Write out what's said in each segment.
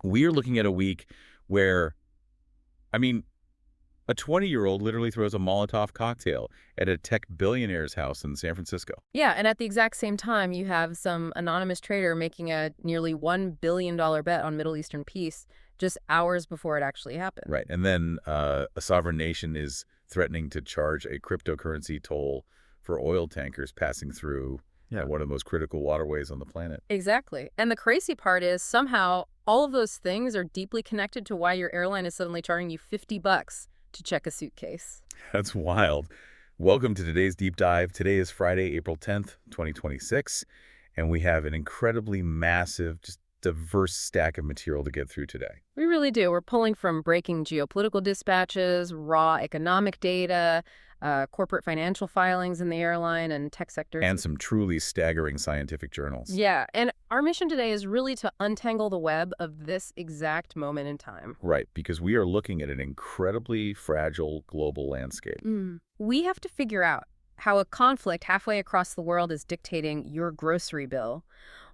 We are looking at a week where, I mean, a 20-year-old literally throws a Molotov cocktail at a tech billionaire's house in San Francisco. Yeah, and at the exact same time, you have some anonymous trader making a nearly $1 billion bet on Middle Eastern peace just hours before it actually happened. Right. And then a sovereign nation is threatening to charge a cryptocurrency toll for oil tankers passing through one of the most critical waterways on the planet. Exactly. And the crazy part is somehow all of those things are deeply connected to why your airline is suddenly charging you $50 to check a suitcase. That's wild. Welcome to today's deep dive. Today is Friday, April 10th, 2026, and we have an incredibly massive, just diverse stack of material to get through today. We really do. We're pulling from breaking geopolitical dispatches, raw economic data, corporate financial filings in the airline and tech sectors. And some truly staggering scientific journals. Yeah, and our mission today is really to untangle the web of this exact moment in time. Right, because we are looking at an incredibly fragile global landscape. We have to figure out how a conflict halfway across the world is dictating your grocery bill,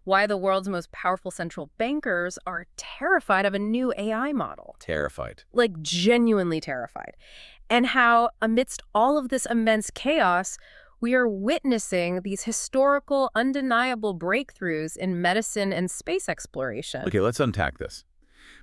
why the world's most powerful central bankers are terrified of a new AI model. Terrified. Like, genuinely terrified. And how, amidst all of this immense chaos, we are witnessing these historical, undeniable breakthroughs in medicine and space exploration. Okay, let's unpack this.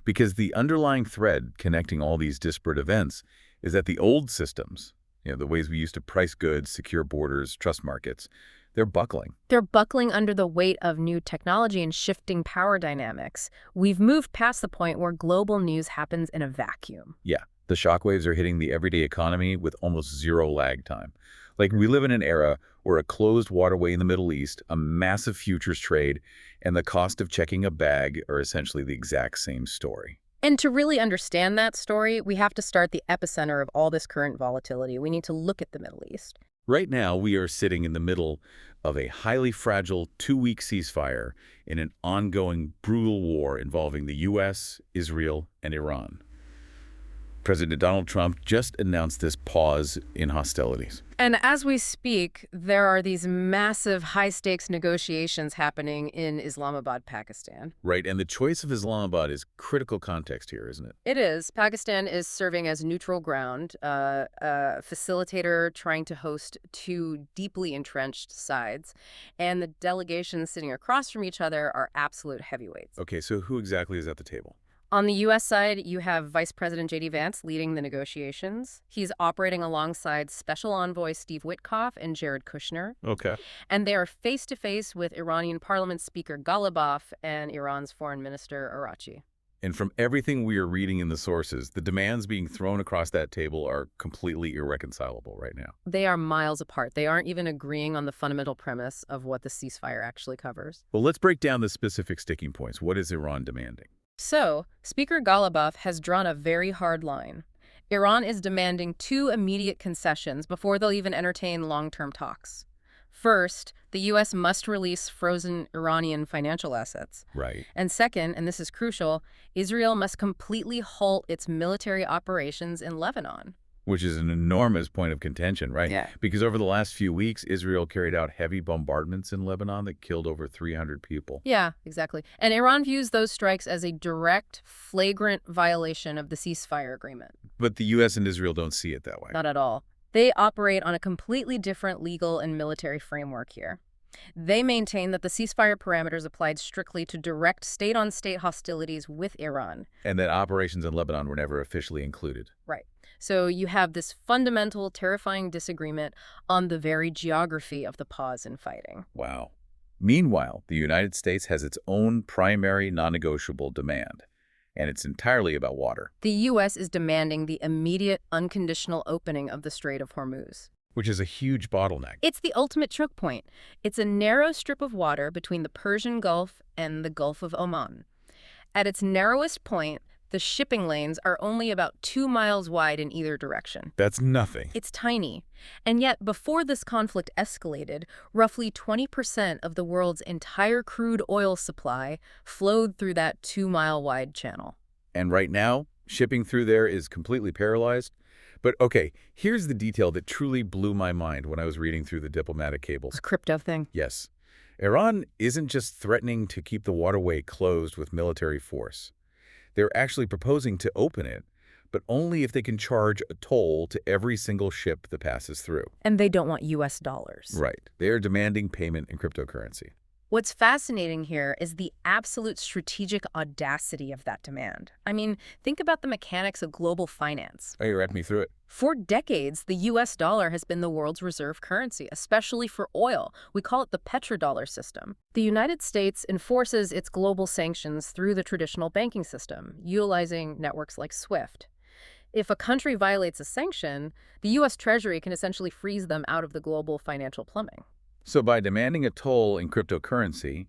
Because the underlying thread connecting all these disparate events is that the old systems, the ways we used to price goods, secure borders, trust markets, they're buckling. They're buckling under the weight of new technology and shifting power dynamics. We've moved past the point where global news happens in a vacuum. Yeah, the shockwaves are hitting the everyday economy with almost zero lag time. Like, we live in an era where a closed waterway in the Middle East, a massive futures trade, and the cost of checking a bag are essentially the exact same story. And to really understand that story, we have to start the epicenter of all this current volatility. We need to look at the Middle East. Right now, we are sitting in the middle of a highly fragile 2-week ceasefire in an ongoing brutal war involving the U.S., Israel, and Iran. President Donald Trump just announced this pause in hostilities. And as we speak, there are these massive high-stakes negotiations happening in Islamabad, Pakistan. Right, and the choice of Islamabad is critical context here, isn't it? It is. Pakistan is serving as neutral ground, a facilitator trying to host two deeply entrenched sides, and the delegations sitting across from each other are absolute heavyweights. Okay, so who exactly is at the table? On the U.S. side, you have Vice President J.D. Vance leading the negotiations. He's operating alongside Special Envoy Steve Witkoff and Jared Kushner. Okay. And they are face-to-face with Iranian Parliament Speaker Ghalibaf and Iran's Foreign Minister Araghchi. And from everything we are reading in the sources, the demands being thrown across that table are completely irreconcilable right now. They are miles apart. They aren't even agreeing on the fundamental premise of what the ceasefire actually covers. Well, let's break down the specific sticking points. What is Iran demanding? So, Speaker Ghalibaf has drawn a very hard line. Iran is demanding two immediate concessions before they'll even entertain long-term talks. First, the U.S. must release frozen Iranian financial assets. Right. And second, and this is crucial, Israel must completely halt its military operations in Lebanon. Which is an enormous point of contention, right? Yeah. Because over the last few weeks, Israel carried out heavy bombardments in Lebanon that killed over 300 people. Yeah, exactly. And Iran views those strikes as a direct, flagrant violation of the ceasefire agreement. But the U.S. and Israel don't see it that way. Not at all. They operate on a completely different legal and military framework here. They maintain that the ceasefire parameters applied strictly to direct state-on-state hostilities with Iran. And that operations in Lebanon were never officially included. Right. So you have this fundamental, terrifying disagreement on the very geography of the pause in fighting. Wow. Meanwhile, the United States has its own primary non-negotiable demand, and it's entirely about water. The U.S. is demanding the immediate, unconditional opening of the Strait of Hormuz. Which is a huge bottleneck. It's the ultimate choke point. It's a narrow strip of water between the Persian Gulf and the Gulf of Oman. At its narrowest point, the shipping lanes are only about 2 miles wide in either direction. That's nothing. It's tiny. And yet, before this conflict escalated, roughly 20% of the world's entire crude oil supply flowed through that 2-mile-wide channel. And right now, shipping through there is completely paralyzed. But okay, here's the detail that truly blew my mind when I was reading through the diplomatic cables. This crypto thing. Yes. Iran isn't just threatening to keep the waterway closed with military force. They're actually proposing to open it, but only if they can charge a toll to every single ship that passes through. And they don't want US dollars. Right. They are demanding payment in cryptocurrency. What's fascinating here is the absolute strategic audacity of that demand. I mean, think about the mechanics of global finance. Oh, you read me through it. For decades, the US dollar has been the world's reserve currency, especially for oil. We call it the petrodollar system. The United States enforces its global sanctions through the traditional banking system, utilizing networks like SWIFT. If a country violates a sanction, the US Treasury can essentially freeze them out of the global financial plumbing. So by demanding a toll in cryptocurrency,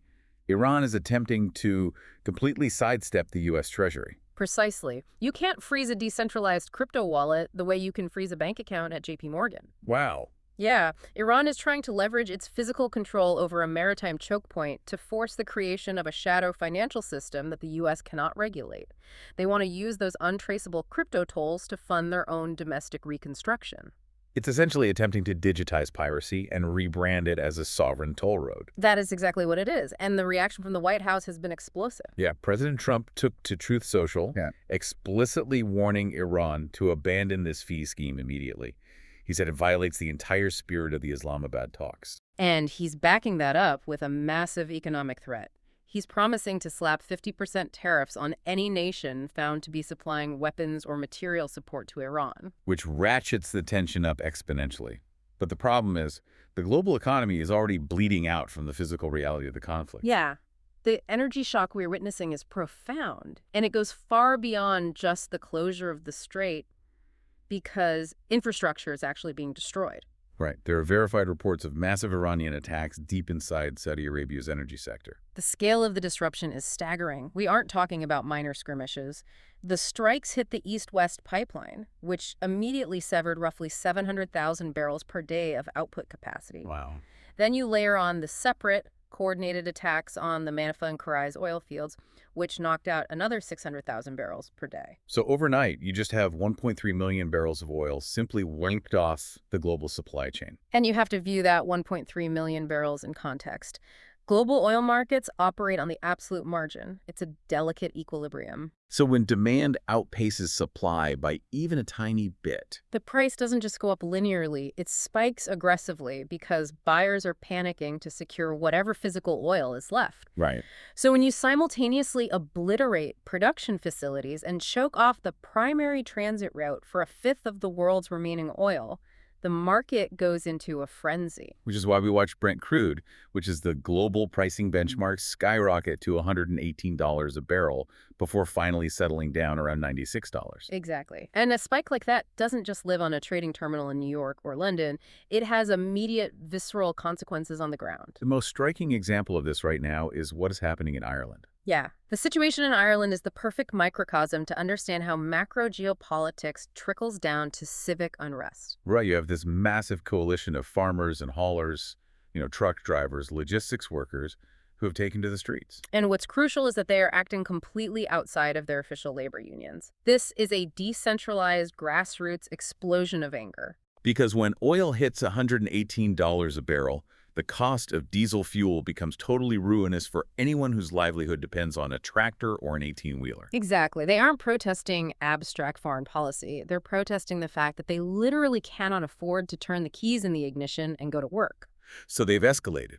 Iran is attempting to completely sidestep the U.S. Treasury. Precisely. You can't freeze a decentralized crypto wallet the way you can freeze a bank account at JP Morgan. Wow. Yeah, Iran is trying to leverage its physical control over a maritime choke point to force the creation of a shadow financial system that the U.S. cannot regulate. They want to use those untraceable crypto tolls to fund their own domestic reconstruction. It's essentially attempting to digitize piracy and rebrand it as a sovereign toll road. That is exactly what it is, and the reaction from the White House has been explosive. Yeah, President Trump took to Truth Social, explicitly warning Iran to abandon this fee scheme immediately. He said it violates the entire spirit of the Islamabad talks. And he's backing that up with a massive economic threat. He's promising to slap 50% tariffs on any nation found to be supplying weapons or material support to Iran. Which ratchets the tension up exponentially. But the problem is, the global economy is already bleeding out from the physical reality of the conflict. Yeah. The energy shock we're witnessing is profound, and it goes far beyond just the closure of the strait because infrastructure is actually being destroyed. Right. There are verified reports of massive Iranian attacks deep inside Saudi Arabia's energy sector. The scale of the disruption is staggering. We aren't talking about minor skirmishes. The strikes hit the east-west pipeline, which immediately severed roughly 700,000 barrels per day of output capacity. Wow. Then you layer on the separate, coordinated attacks on the Manifa and Karai's oil fields, which knocked out another 600,000 barrels per day. So overnight, you just have 1.3 million barrels of oil simply winked off the global supply chain. And you have to view that 1.3 million barrels in context. Global oil markets operate on the absolute margin. It's a delicate equilibrium. So when demand outpaces supply by even a tiny bit, The price doesn't just go up linearly, it spikes aggressively because buyers are panicking to secure whatever physical oil is left. right, So when you simultaneously obliterate production facilities and choke off the primary transit route for a fifth of the world's remaining oil, the market goes into a frenzy. which is why we watch Brent crude, which is the global pricing benchmark, skyrocket to $118 a barrel before finally settling down around $96. Exactly. And a spike like that doesn't just live on a trading terminal in New York or London. It has immediate, visceral consequences on the ground. The most striking example of this right now is what is happening in Ireland. Yeah. The situation in Ireland is the perfect microcosm to understand how macro geopolitics trickles down to civic unrest. Right, you have this massive coalition of farmers and haulers, truck drivers, logistics workers who have taken to the streets. And what's crucial is that they are acting completely outside of their official labor unions. This is a decentralized grassroots explosion of anger. Because when oil hits $118 a barrel, the cost of diesel fuel becomes totally ruinous for anyone whose livelihood depends on a tractor or an 18-wheeler. Exactly. They aren't protesting abstract foreign policy. They're protesting the fact that they literally cannot afford to turn the keys in the ignition and go to work. So they've escalated.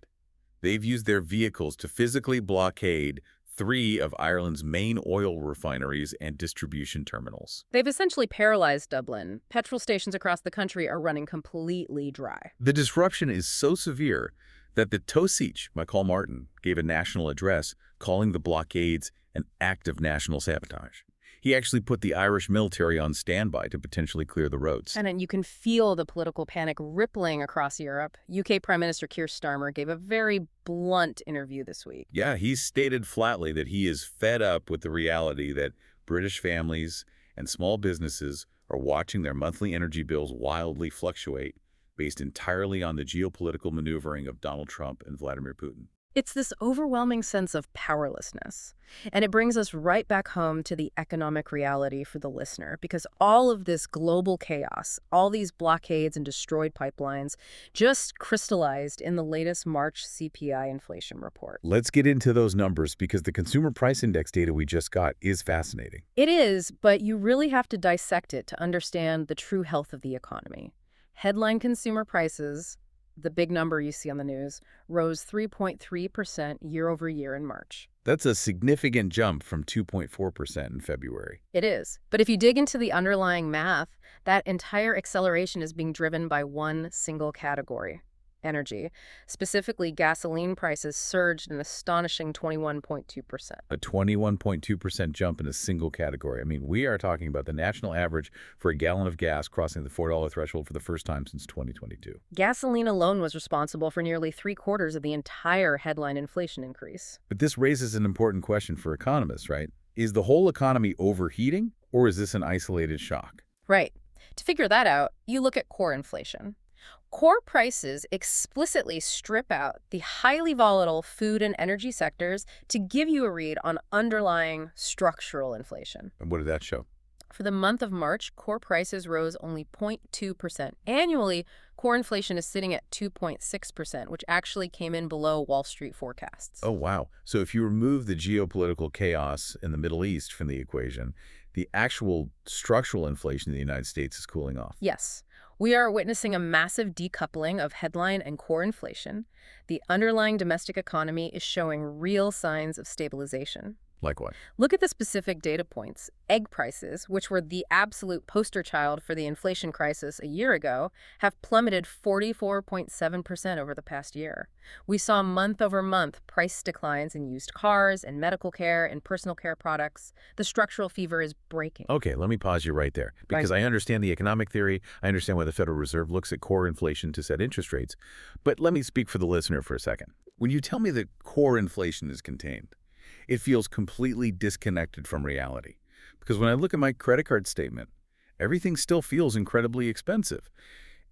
They've used their vehicles to physically blockade 3 of Ireland's main oil refineries and distribution terminals. They've essentially paralyzed Dublin. Petrol stations across the country are running completely dry. The disruption is so severe that the Taoiseach, Michael Martin, gave a national address calling the blockades an act of national sabotage. He actually put the Irish military on standby to potentially clear the roads. And then you can feel the political panic rippling across Europe. UK Prime Minister Keir Starmer gave a very blunt interview this week. Yeah, he stated flatly that he is fed up with the reality that British families and small businesses are watching their monthly energy bills wildly fluctuate based entirely on the geopolitical maneuvering of Donald Trump and Vladimir Putin. It's this overwhelming sense of powerlessness. And it brings us right back home to the economic reality for the listener, because all of this global chaos, all these blockades and destroyed pipelines, just crystallized in the latest March CPI inflation report. Let's get into those numbers because the consumer price index data we just got is fascinating. It is, but you really have to dissect it to understand the true health of the economy. Headline consumer prices, the big number you see on the news, rose 3.3% year over year in March. That's a significant jump from 2.4% in February. It is. But if you dig into the underlying math, that entire acceleration is being driven by one single category: energy. Specifically, gasoline prices surged an astonishing 21.2%. A 21.2% jump in a single category. I mean, we are talking about the national average for a gallon of gas crossing the $4 threshold for the first time since 2022. Gasoline alone was responsible for nearly 3/4 of the entire headline inflation increase. But this raises an important question for economists, right? Is the whole economy overheating, or is this an isolated shock? Right. To figure that out, you look at core inflation. Core prices explicitly strip out the highly volatile food and energy sectors to give you a read on underlying structural inflation. And what did that show? For the month of March, core prices rose only 0.2%. Annually, core inflation is sitting at 2.6%, which actually came in below Wall Street forecasts. Oh, wow. So if you remove the geopolitical chaos in the Middle East from the equation, the actual structural inflation in the United States is cooling off. Yes. We are witnessing a massive decoupling of headline and core inflation. The underlying domestic economy is showing real signs of stabilization. Like what? Look at the specific data points. Egg prices, which were the absolute poster child for the inflation crisis a year ago, have plummeted 44.7% over the past year. We saw month-over-month price declines in used cars and medical care and personal care products. The structural fever is breaking. Okay, let me pause you right there, because I understand the economic theory. I understand why the Federal Reserve looks at core inflation to set interest rates. But let me speak for the listener for a second. When you tell me that core inflation is contained, it feels completely disconnected from reality. Because when I look at my credit card statement, everything still feels incredibly expensive.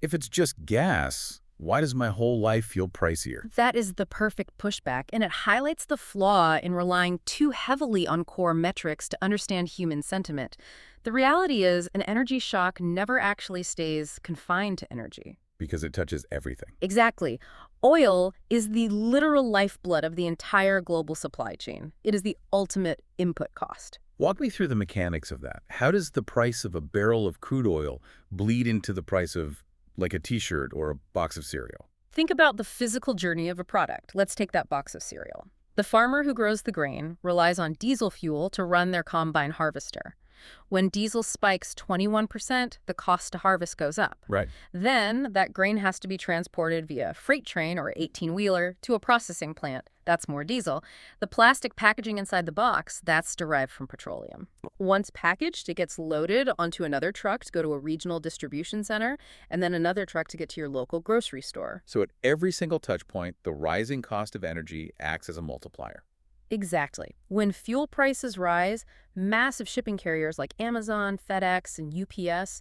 If it's just gas, why does my whole life feel pricier? That is the perfect pushback, and it highlights the flaw in relying too heavily on core metrics to understand human sentiment. The reality is, an energy shock never actually stays confined to energy. Because it touches everything. Exactly. Oil is the literal lifeblood of the entire global supply chain. It is the ultimate input cost. Walk me through the mechanics of that. How does the price of a barrel of crude oil bleed into the price of, like, a t-shirt or a box of cereal? Think about the physical journey of a product. Let's take that box of cereal. The farmer who grows the grain relies on diesel fuel to run their combine harvester. When diesel spikes 21%, the cost to harvest goes up. Right. Then that grain has to be transported via a freight train or 18-wheeler to a processing plant. That's more diesel. The plastic packaging inside the box, that's derived from petroleum. Once packaged, it gets loaded onto another truck to go to a regional distribution center, and then another truck to get to your local grocery store. So at every single touch point, the rising cost of energy acts as a multiplier. Exactly. When fuel prices rise, massive shipping carriers like Amazon, FedEx, and UPS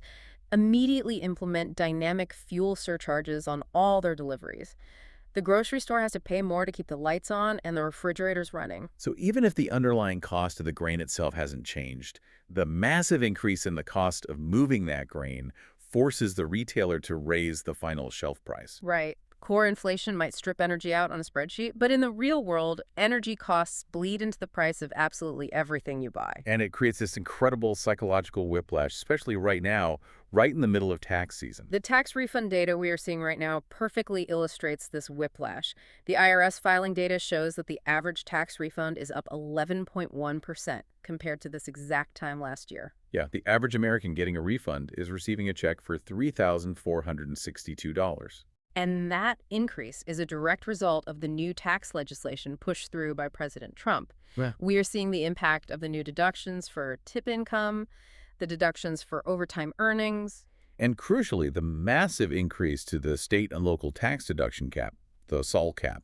immediately implement dynamic fuel surcharges on all their deliveries. The grocery store has to pay more to keep the lights on and the refrigerators running. So even if the underlying cost of the grain itself hasn't changed, the massive increase in the cost of moving that grain forces the retailer to raise the final shelf price. Right. Core inflation might strip energy out on a spreadsheet, but in the real world, energy costs bleed into the price of absolutely everything you buy. And it creates this incredible psychological whiplash, especially right now, right in the middle of tax season. The tax refund data we are seeing right now perfectly illustrates this whiplash. The IRS filing data shows that the average tax refund is up 11.1% compared to this exact time last year. Yeah, the average American getting a refund is receiving a check for $3,462. And that increase is a direct result of the new tax legislation pushed through by President Trump. Yeah. We are seeing the impact of the new deductions for tip income, the deductions for overtime earnings. And crucially, the massive increase to the state and local tax deduction cap, the SAL cap,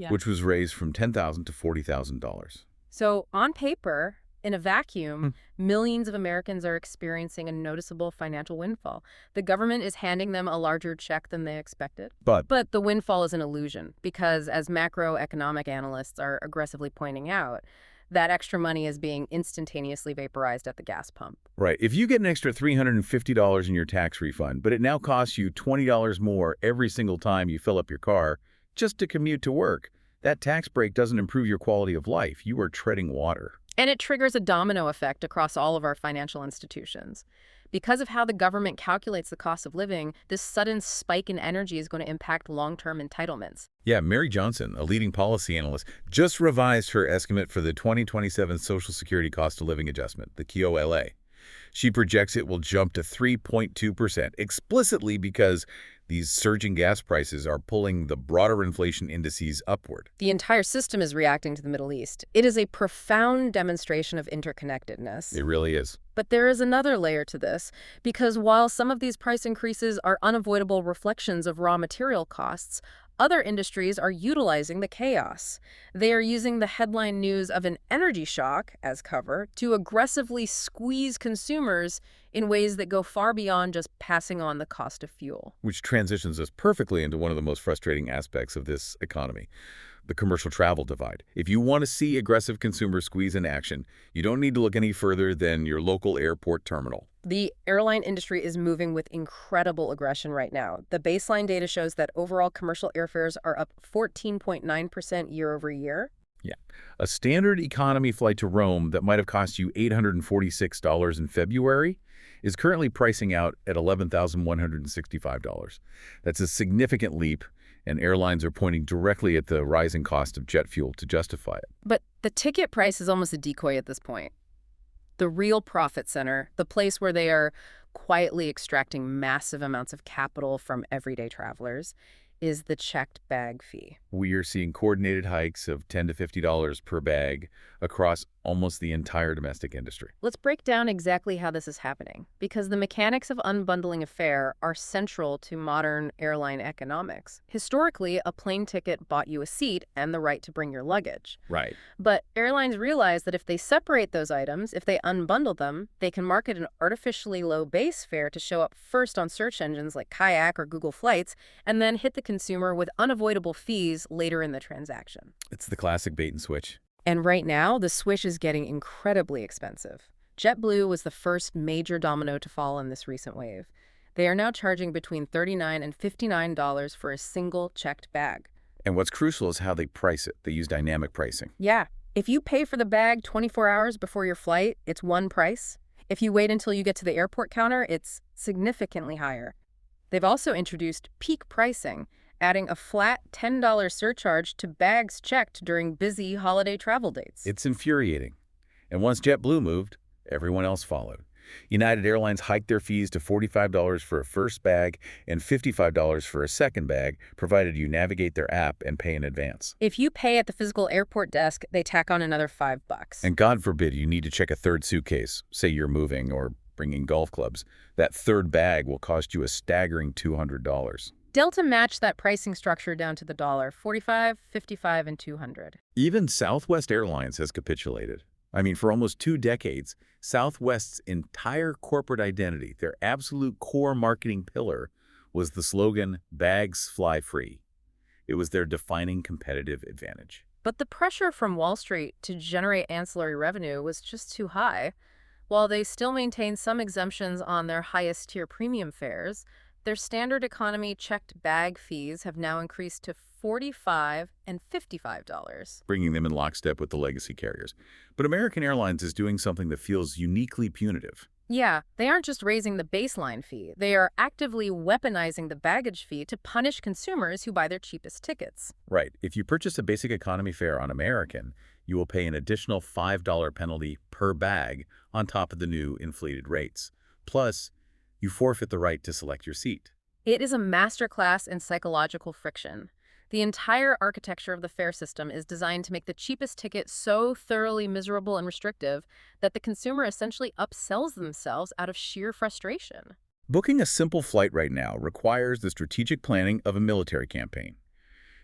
which was raised from $10,000 to $40,000. So on paper, In a vacuum, millions of Americans are experiencing a noticeable financial windfall. The government is handing them a larger check than they expected. But the windfall is an illusion because, as macroeconomic analysts are aggressively pointing out, that extra money is being instantaneously vaporized at the gas pump. Right. If you get an extra $350 in your tax refund, but it now costs you $20 more every single time you fill up your car just to commute to work, that tax break doesn't improve your quality of life. You are treading water. And it triggers a domino effect across all of our financial institutions. Because of how the government calculates the cost of living, this sudden spike in energy is going to impact long-term entitlements. Yeah, Mary Johnson, a leading policy analyst, just revised her estimate for the 2027 Social Security Cost of Living Adjustment, the QOLA. She projects it will jump to 3.2%, explicitly because these surging gas prices are pulling the broader inflation indices upward. The entire system is reacting to the Middle East. It is a profound demonstration of interconnectedness. It really is. But there is another layer to this, because while some of these price increases are unavoidable reflections of raw material costs, other industries are utilizing the chaos. They are using the headline news of an energy shock as cover to aggressively squeeze consumers in ways that go far beyond just passing on the cost of fuel. Which transitions us perfectly into one of the most frustrating aspects of this economy, the commercial travel divide. If you want to see aggressive consumer squeeze in action, you don't need to look any further than your local airport terminal. The airline industry is moving with incredible aggression right now. The baseline data shows that overall commercial airfares are up 14.9% year over year. Yeah. A standard economy flight to Rome that might have cost you $846 in February is currently pricing out at $11,165. That's a significant leap, and airlines are pointing directly at the rising cost of jet fuel to justify it. But the ticket price is almost a decoy at this point. The real profit center, the place where they are quietly extracting massive amounts of capital from everyday travelers, is the checked bag fee. We are seeing coordinated hikes of $10 to $50 per bag across almost the entire domestic industry. Let's break down exactly how this is happening, because the mechanics of unbundling a fare are central to modern airline economics. Historically, a plane ticket bought you a seat and the right to bring your luggage. Right. But airlines realize that if they separate those items, if they unbundle them, they can market an artificially low base fare to show up first on search engines like Kayak or Google Flights, and then hit the consumer with unavoidable fees later in the transaction. It's the classic bait and switch. And right now, the switch is getting incredibly expensive. JetBlue was the first major domino to fall in this recent wave. They are now charging between $39 and $59 for a single checked bag. And what's crucial is how they price it. They use dynamic pricing. Yeah. If you pay for the bag 24 hours before your flight, it's one price. If you wait until you get to the airport counter, it's significantly higher. They've also introduced peak pricing, adding a flat $10 surcharge to bags checked during busy holiday travel dates. It's infuriating. And once JetBlue moved, everyone else followed. United Airlines hiked their fees to $45 for a first bag and $55 for a second bag, provided you navigate their app and pay in advance. If you pay at the physical airport desk, they tack on another $5. And God forbid you need to check a third suitcase, say you're moving or bringing golf clubs. That third bag will cost you a staggering $200. Delta matched that pricing structure down to the dollar, $45, $55, and $200. Even Southwest Airlines has capitulated. I mean, for almost 2 decades, Southwest's entire corporate identity, their absolute core marketing pillar, was the slogan, "Bags Fly Free." It was their defining competitive advantage. But the pressure from Wall Street to generate ancillary revenue was just too high. While they still maintain some exemptions on their highest-tier premium fares, their standard economy checked bag fees have now increased to $45 and $55. Bringing them in lockstep with the legacy carriers. But American Airlines is doing something that feels uniquely punitive. Yeah, they aren't just raising the baseline fee. They are actively weaponizing the baggage fee to punish consumers who buy their cheapest tickets. Right. If you purchase a basic economy fare on American, you will pay an additional $5 penalty per bag on top of the new inflated rates. Plus, you forfeit the right to select your seat. It is a masterclass in psychological friction. The entire architecture of the fare system is designed to make the cheapest ticket so thoroughly miserable and restrictive that the consumer essentially upsells themselves out of sheer frustration. Booking a simple flight right now requires the strategic planning of a military campaign.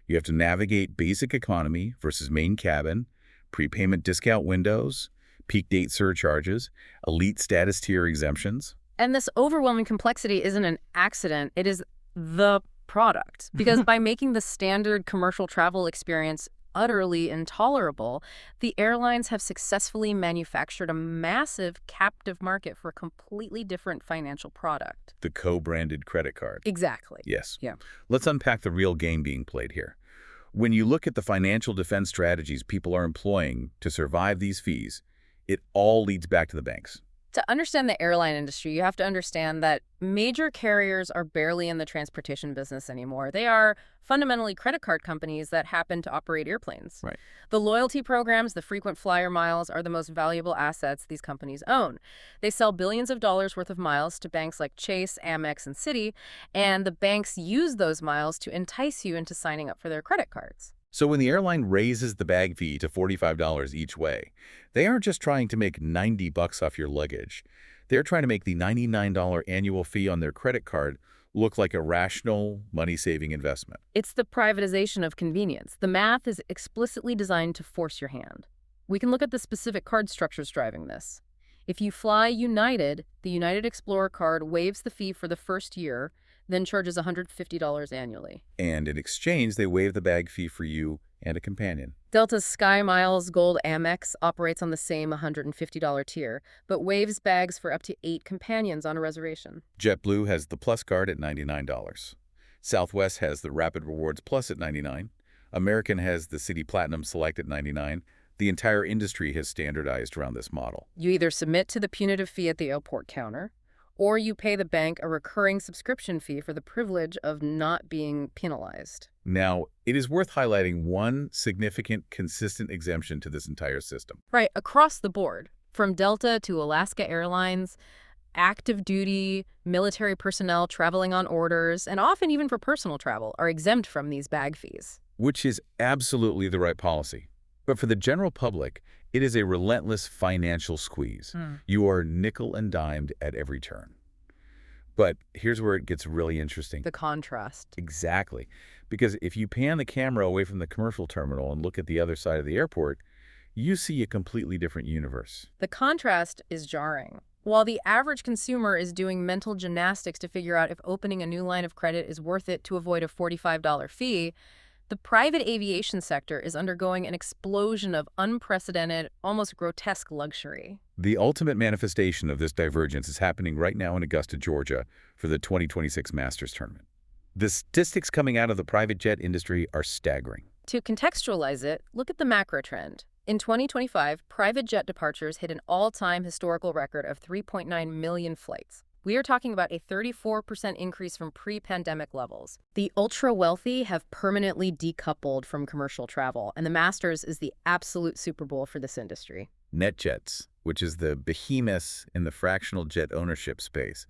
You have to navigate basic economy versus main cabin, prepayment discount windows, peak date surcharges, elite status tier exemptions. And this overwhelming complexity isn't an accident, it is the product. Because by making the standard commercial travel experience utterly intolerable, the airlines have successfully manufactured a massive captive market for a completely different financial product. The co-branded credit card. Exactly. Yes. Yeah. Let's unpack the real game being played here. When you look at the financial defense strategies people are employing to survive these fees, it all leads back to the banks. To understand the airline industry, you have to understand that major carriers are barely in the transportation business anymore. They are fundamentally credit card companies that happen to operate airplanes. Right. The loyalty programs, the frequent flyer miles, are the most valuable assets these companies own. They sell billions of dollars worth of miles to banks like Chase, Amex, and Citi, and the banks use those miles to entice you into signing up for their credit cards. So when the airline raises the bag fee to $45 each way, they aren't just trying to make $90 off your luggage. They're trying to make the $99 annual fee on their credit card look like a rational, money-saving investment. It's the privatization of convenience. The math is explicitly designed to force your hand. We can look at the specific card structures driving this. If you fly United, the United Explorer card waives the fee for the first year, then charges $150 annually. And in exchange, they waive the bag fee for you and a companion. Delta's Sky Miles Gold Amex operates on the same $150 tier, but waives bags for up to 8 companions on a reservation. JetBlue has the Plus card at $99. Southwest has the Rapid Rewards Plus at $99. American has the City Platinum Select at $99. The entire industry has standardized around this model. You either submit to the punitive fee at the airport counter, or you pay the bank a recurring subscription fee for the privilege of not being penalized. Now, it is worth highlighting one significant, consistent exemption to this entire system. Right, across the board, from Delta to Alaska Airlines, active duty, military personnel traveling on orders, and often even for personal travel, are exempt from these bag fees. Which is absolutely the right policy. But for the general public, it is a relentless financial squeeze. You are nickel and dimed at every turn. But here's where it gets really interesting. The contrast. Exactly. Because if you pan the camera away from the commercial terminal and look at the other side of the airport, you see a completely different universe. The contrast is jarring. While the average consumer is doing mental gymnastics to figure out if opening a new line of credit is worth it to avoid a $45 fee, the private aviation sector is undergoing an explosion of unprecedented, almost grotesque luxury. The ultimate manifestation of this divergence is happening right now in Augusta, Georgia, for the 2026 Masters Tournament. The statistics coming out of the private jet industry are staggering. To contextualize it, look at the macro trend. In 2025, private jet departures hit an all-time historical record of 3.9 million flights. We are talking about a 34% increase from pre-pandemic levels. The ultra-wealthy have permanently decoupled from commercial travel, and the Masters is the absolute Super Bowl for this industry. NetJets, which is the behemoth in the fractional jet ownership space,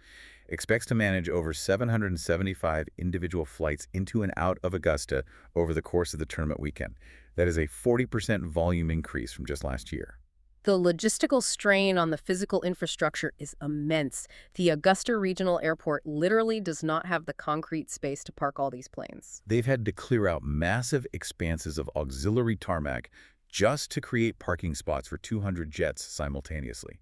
expects to manage over 775 individual flights into and out of Augusta over the course of the tournament weekend. That is a 40% volume increase from just last year. The logistical strain on the physical infrastructure is immense. The Augusta Regional Airport literally does not have the concrete space to park all these planes. They've had to clear out massive expanses of auxiliary tarmac just to create parking spots for 200 jets simultaneously.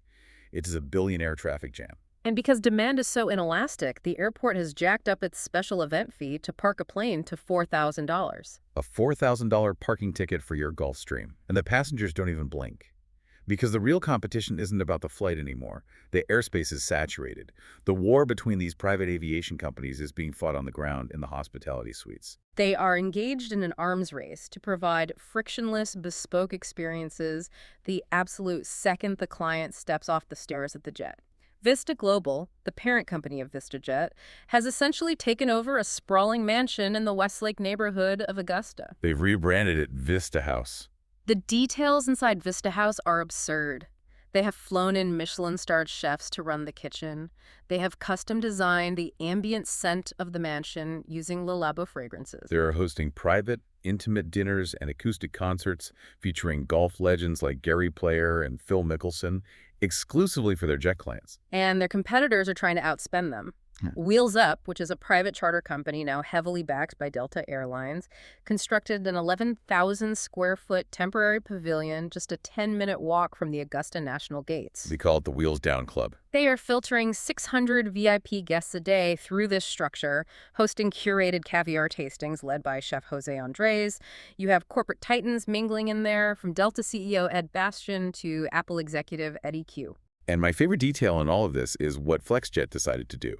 It is a billion-air traffic jam. And because demand is so inelastic, the airport has jacked up its special event fee to park a plane to $4,000. A $4,000 parking ticket for your Gulfstream. And the passengers don't even blink. Because the real competition isn't about the flight anymore. The airspace is saturated. The war between these private aviation companies is being fought on the ground in the hospitality suites. They are engaged in an arms race to provide frictionless, bespoke experiences the absolute second the client steps off the stairs at the jet. Vista Global, the parent company of VistaJet, has essentially taken over a sprawling mansion in the Westlake neighborhood of Augusta. They've rebranded it Vista House. The details inside Vista House are absurd. They have flown in Michelin-starred chefs to run the kitchen. They have custom-designed the ambient scent of the mansion using Le Labo fragrances. They're hosting private, intimate dinners and acoustic concerts featuring golf legends like Gary Player and Phil Mickelson, exclusively for their jet clients. And their competitors are trying to outspend them. Wheels Up, which is a private charter company now heavily backed by Delta Airlines, constructed an 11,000 square foot temporary pavilion just a 10-minute walk from the Augusta National Gates. They call it the Wheels Down Club. They are filtering 600 VIP guests a day through this structure, hosting curated caviar tastings led by Chef Jose Andres. You have corporate titans mingling in there, from Delta CEO Ed Bastian to Apple executive Eddie Q. And my favorite detail in all of this is what FlexJet decided to do.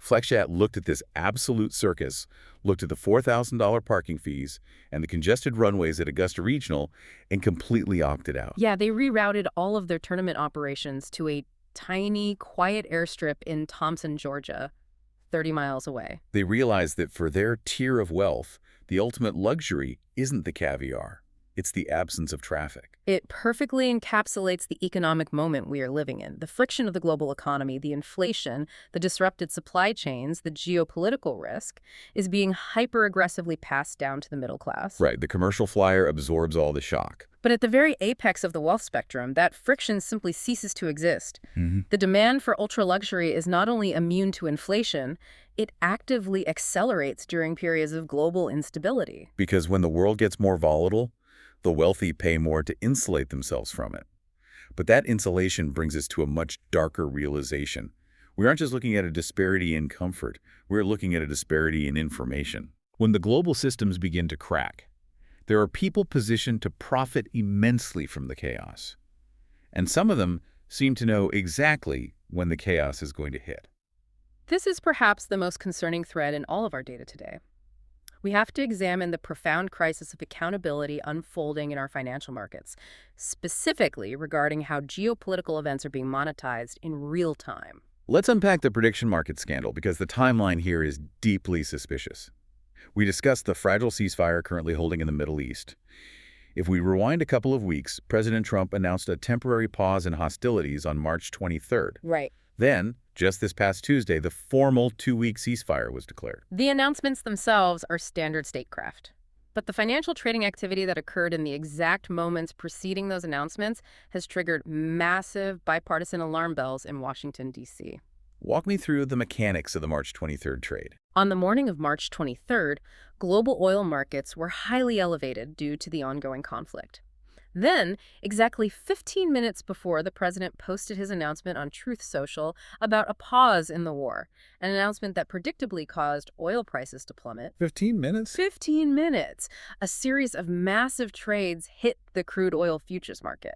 FlexJet looked at this absolute circus, looked at the $4,000 parking fees and the congested runways at Augusta Regional, and completely opted out. Yeah, they rerouted all of their tournament operations to a tiny, quiet airstrip in Thompson, Georgia, 30 miles away. They realized that for their tier of wealth, the ultimate luxury isn't the caviar. It's the absence of traffic. It perfectly encapsulates the economic moment we are living in. The friction of the global economy, the inflation, the disrupted supply chains, the geopolitical risk is being hyper-aggressively passed down to the middle class. Right, the commercial flyer absorbs all the shock. But at the very apex of the wealth spectrum, that friction simply ceases to exist. The demand for ultra-luxury is not only immune to inflation, it actively accelerates during periods of global instability. Because when the world gets more volatile, the wealthy pay more to insulate themselves from it. But that insulation brings us to a much darker realization. We aren't just looking at a disparity in comfort, we're looking at a disparity in information. When the global systems begin to crack, there are people positioned to profit immensely from the chaos. And some of them seem to know exactly when the chaos is going to hit. This is perhaps the most concerning thread in all of our data today. We have to examine the profound crisis of accountability unfolding in our financial markets, specifically regarding how geopolitical events are being monetized in real time. Let's unpack the prediction market scandal because the timeline here is deeply suspicious. We discussed the fragile ceasefire currently holding in the Middle East. If we rewind a couple of weeks, President Trump announced a temporary pause in hostilities on March 23rd. Right. Then, just this past Tuesday, the formal 2-week ceasefire was declared. The announcements themselves are standard statecraft. But the financial trading activity that occurred in the exact moments preceding those announcements has triggered massive bipartisan alarm bells in Washington, D.C. Walk me through the mechanics of the March 23rd trade. On the morning of March 23rd, global oil markets were highly elevated due to the ongoing conflict. Then, exactly 15 minutes before the president posted his announcement on Truth Social about a pause in the war, an announcement that predictably caused oil prices to plummet. 15 minutes? 15 minutes! A series of massive trades hit the crude oil futures market.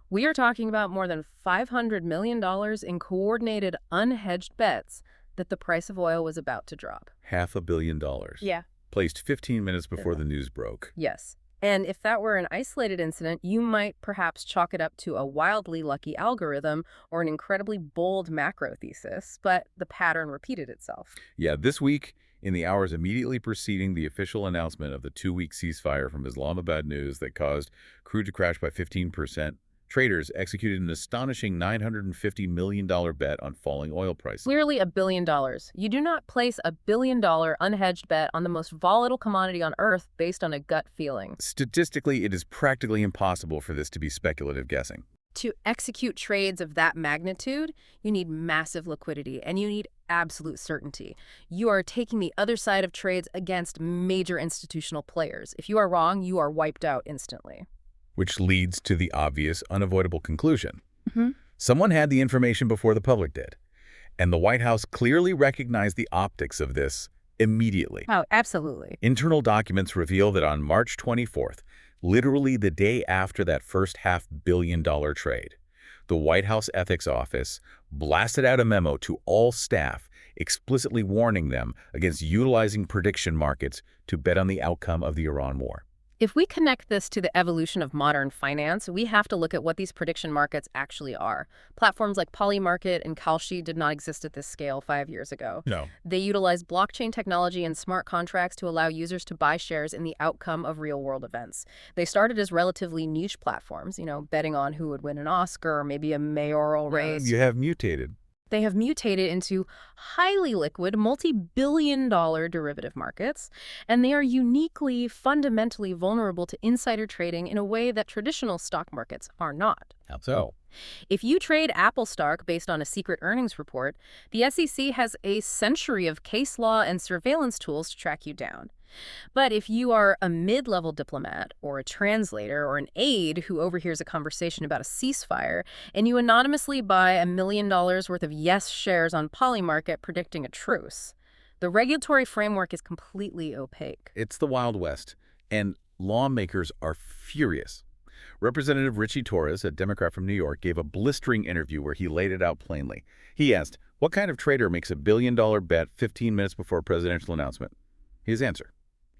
We are talking about more than $500 million in coordinated, unhedged bets that the price of oil was about to drop. $500 million. Yeah. Placed 15 minutes before the news broke. Yes. And if that were an isolated incident, you might perhaps chalk it up to a wildly lucky algorithm or an incredibly bold macro thesis, but the pattern repeated itself. Yeah, this week, in the hours immediately preceding the official announcement of the 2-week ceasefire from Islamabad News that caused crude to crash by 15%, traders executed an astonishing $950 million bet on falling oil prices. Clearly $1 billion. You do not place $1 billion unhedged bet on the most volatile commodity on Earth based on a gut feeling. Statistically, it is practically impossible for this to be speculative guessing. To execute trades of that magnitude, you need massive liquidity and you need absolute certainty. You are taking the other side of trades against major institutional players. If you are wrong, you are wiped out instantly. Which leads to the obvious, unavoidable conclusion. Someone had the information before the public did, and the White House clearly recognized the optics of this immediately. Oh, absolutely. Internal documents reveal that on March 24th, literally the day after that first $500 million trade, the White House Ethics Office blasted out a memo to all staff explicitly warning them against utilizing prediction markets to bet on the outcome of the Iran war. If we connect this to the evolution of modern finance, we have to look at what these prediction markets actually are. Platforms like Polymarket and Kalshi did not exist at this scale 5 years ago. No. They utilized blockchain technology and smart contracts to allow users to buy shares in the outcome of real-world events. They started as relatively niche platforms, betting on who would win an Oscar or maybe a mayoral race. You have mutated. They have mutated into highly liquid, multi-billion-dollar derivative markets, and they are uniquely, fundamentally vulnerable to insider trading in a way that traditional stock markets are not. How so? If you trade Apple stock based on a secret earnings report, the SEC has a century of case law and surveillance tools to track you down. But if you are a mid-level diplomat or a translator or an aide who overhears a conversation about a ceasefire and you anonymously buy $1 million worth of Yes shares on Polymarket predicting a truce, the regulatory framework is completely opaque. It's the Wild West, and lawmakers are furious. Representative Richie Torres, a Democrat from New York, gave a blistering interview where he laid it out plainly. He asked, what kind of trader makes a billion-dollar bet 15 minutes before a presidential announcement? His answer,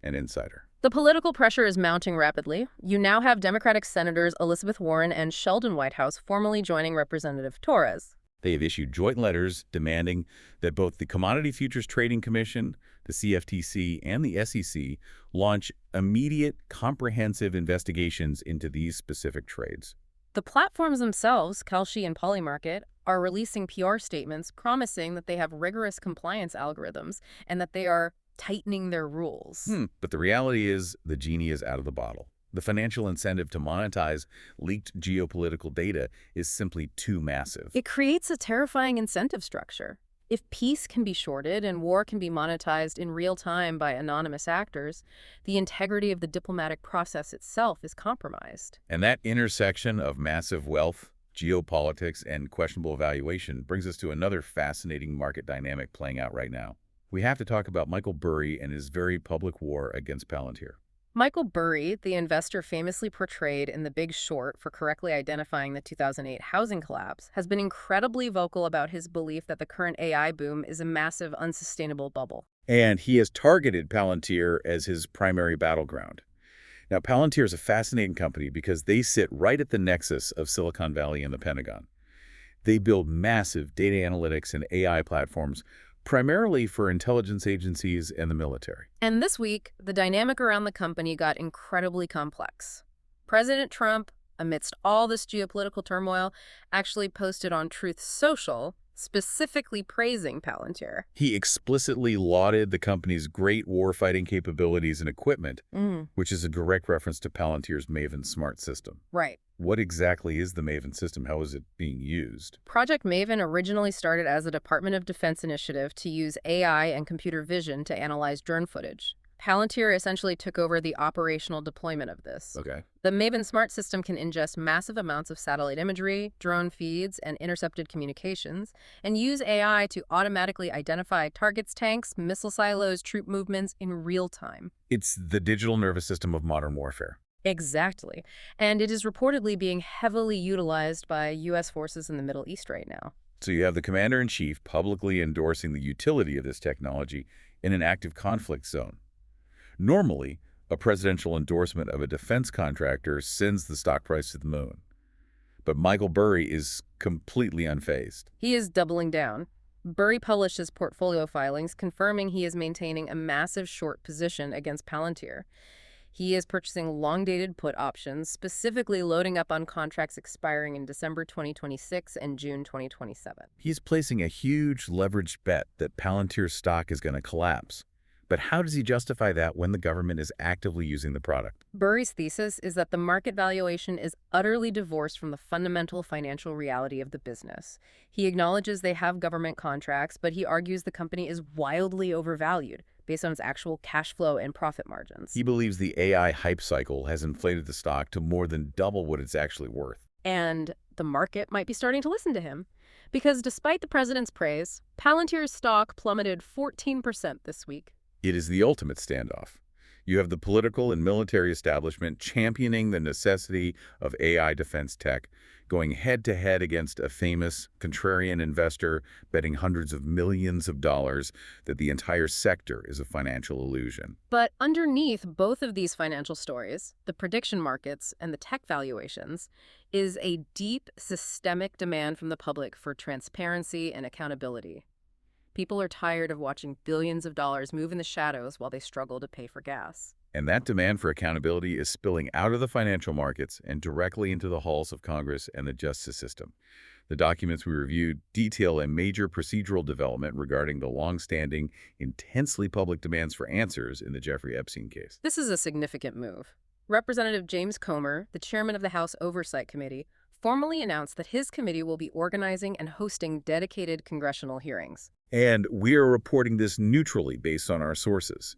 an insider. The political pressure is mounting rapidly. You now have Democratic Senators Elizabeth Warren and Sheldon Whitehouse formally joining Representative Torres. They have issued joint letters demanding that both the Commodity Futures Trading Commission, the CFTC, and the SEC launch immediate, comprehensive investigations into these specific trades. The platforms themselves, Kalshi and Polymarket, are releasing PR statements promising that they have rigorous compliance algorithms and that they are tightening their rules. But the reality is the genie is out of the bottle. The financial incentive to monetize leaked geopolitical data is simply too massive. It creates a terrifying incentive structure. If peace can be shorted and war can be monetized in real time by anonymous actors, the integrity of the diplomatic process itself is compromised. And that intersection of massive wealth, geopolitics, and questionable valuation brings us to another fascinating market dynamic playing out right now. We have to talk about Michael Burry and his very public war against Palantir. Michael Burry, the investor famously portrayed in The Big Short for correctly identifying the 2008 housing collapse, has been incredibly vocal about his belief that the current AI boom is a massive, unsustainable bubble. And he has targeted Palantir as his primary battleground. Now, Palantir is a fascinating company because they sit right at the nexus of Silicon Valley and the Pentagon. They build massive data analytics and AI platforms primarily for intelligence agencies and the military. And this week, the dynamic around the company got incredibly complex. President Trump, amidst all this geopolitical turmoil, actually posted on Truth Social, specifically praising Palantir. He explicitly lauded the company's great warfighting capabilities and equipment, which is a direct reference to Palantir's Maven Smart system. Right. What exactly is the Maven system? How is it being used? Project Maven originally started as a Department of Defense initiative to use AI and computer vision to analyze drone footage. Palantir essentially took over the operational deployment of this. Okay. The Maven Smart system can ingest massive amounts of satellite imagery, drone feeds, and intercepted communications, and use AI to automatically identify targets, tanks, missile silos, troop movements in real time. It's the digital nervous system of modern warfare. Exactly. And it is reportedly being heavily utilized by U.S. forces in the Middle East right now. So you have the commander-in-chief publicly endorsing the utility of this technology in an active conflict zone. Normally, a presidential endorsement of a defense contractor sends the stock price to the moon. But Michael Burry is completely unfazed. He is doubling down. Burry published his portfolio filings confirming he is maintaining a massive short position against Palantir. He is purchasing long-dated put options, specifically loading up on contracts expiring in December 2026 and June 2027. He's placing a huge leveraged bet that Palantir's stock is going to collapse. But how does he justify that when the government is actively using the product? Burry's thesis is that the market valuation is utterly divorced from the fundamental financial reality of the business. He acknowledges they have government contracts, but he argues the company is wildly overvalued based on its actual cash flow and profit margins. He believes the AI hype cycle has inflated the stock to more than double what it's actually worth. And the market might be starting to listen to him. Because despite the president's praise, Palantir's stock plummeted 14% this week. It is the ultimate standoff. You have the political and military establishment championing the necessity of AI defense tech, going head-to-head against a famous contrarian investor betting hundreds of millions of dollars that the entire sector is a financial illusion. But underneath both of these financial stories, the prediction markets and the tech valuations, is a deep systemic demand from the public for transparency and accountability. People are tired of watching billions of dollars move in the shadows while they struggle to pay for gas. And that demand for accountability is spilling out of the financial markets and directly into the halls of Congress and the justice system. The documents we reviewed detail a major procedural development regarding the long-standing, intensely public demands for answers in the Jeffrey Epstein case. This is a significant move. Representative James Comer, the chairman of the House Oversight Committee, formally announced that his committee will be organizing and hosting dedicated congressional hearings. And we are reporting this neutrally based on our sources.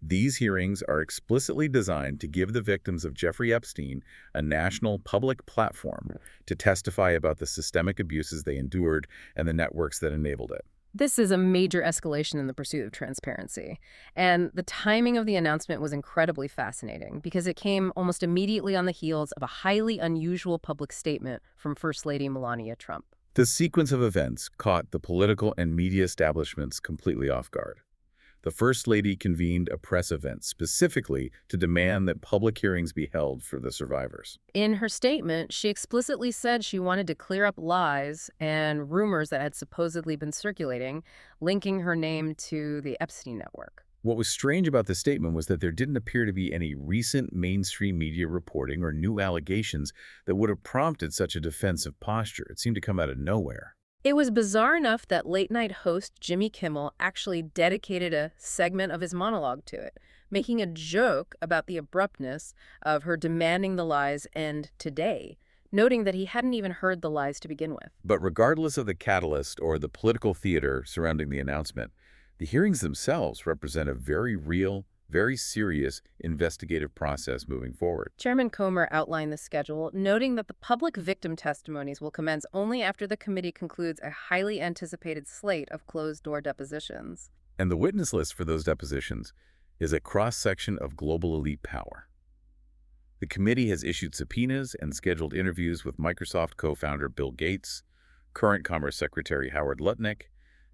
These hearings are explicitly designed to give the victims of Jeffrey Epstein a national public platform to testify about the systemic abuses they endured and the networks that enabled it. This is a major escalation in the pursuit of transparency. And the timing of the announcement was incredibly fascinating because it came almost immediately on the heels of a highly unusual public statement from First Lady Melania Trump. The sequence of events caught the political and media establishments completely off guard. The First Lady convened a press event specifically to demand that public hearings be held for the survivors. In her statement, she explicitly said she wanted to clear up lies and rumors that had supposedly been circulating, linking her name to the Epstein network. What was strange about this statement was that there didn't appear to be any recent mainstream media reporting or new allegations that would have prompted such a defensive posture. It seemed to come out of nowhere. It was bizarre enough that late-night host Jimmy Kimmel actually dedicated a segment of his monologue to it, making a joke about the abruptness of her demanding the lies end today, noting that he hadn't even heard the lies to begin with. But regardless of the catalyst or the political theater surrounding the announcement, the hearings themselves represent a very real, very serious investigative process moving forward. Chairman Comer outlined the schedule, noting that the public victim testimonies will commence only after the committee concludes a highly anticipated slate of closed-door depositions. And the witness list for those depositions is a cross-section of global elite power. The committee has issued subpoenas and scheduled interviews with Microsoft co-founder Bill Gates, current Commerce Secretary Howard Lutnick,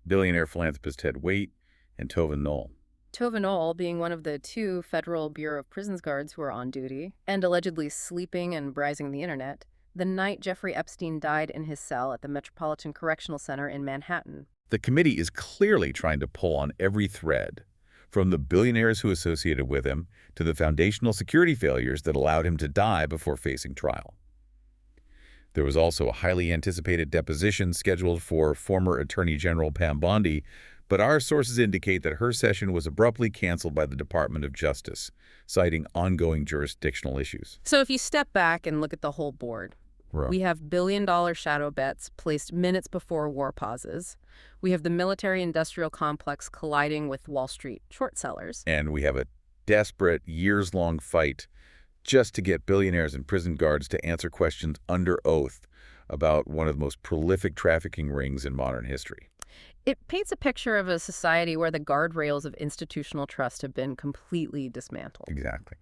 billionaire philanthropist Ted Waite, and Tova Knoll. Tova Knoll being one of the 2 Federal Bureau of Prisons guards who are on duty and allegedly sleeping and browsing the internet the night Jeffrey Epstein died in his cell at the Metropolitan Correctional Center in Manhattan. The committee is clearly trying to pull on every thread, from the billionaires who associated with him to the foundational security failures that allowed him to die before facing trial. There was also a highly anticipated deposition scheduled for former Attorney General Pam Bondi, but our sources indicate that her session was abruptly canceled by the Department of Justice, citing ongoing jurisdictional issues. So if you step back and look at the whole board, we have billion-dollar shadow bets placed minutes before war pauses. We have the military-industrial complex colliding with Wall Street short sellers. And we have a desperate, years-long fight just to get billionaires and prison guards to answer questions under oath about one of the most prolific trafficking rings in modern history. It paints a picture of a society where the guardrails of institutional trust have been completely dismantled. Exactly.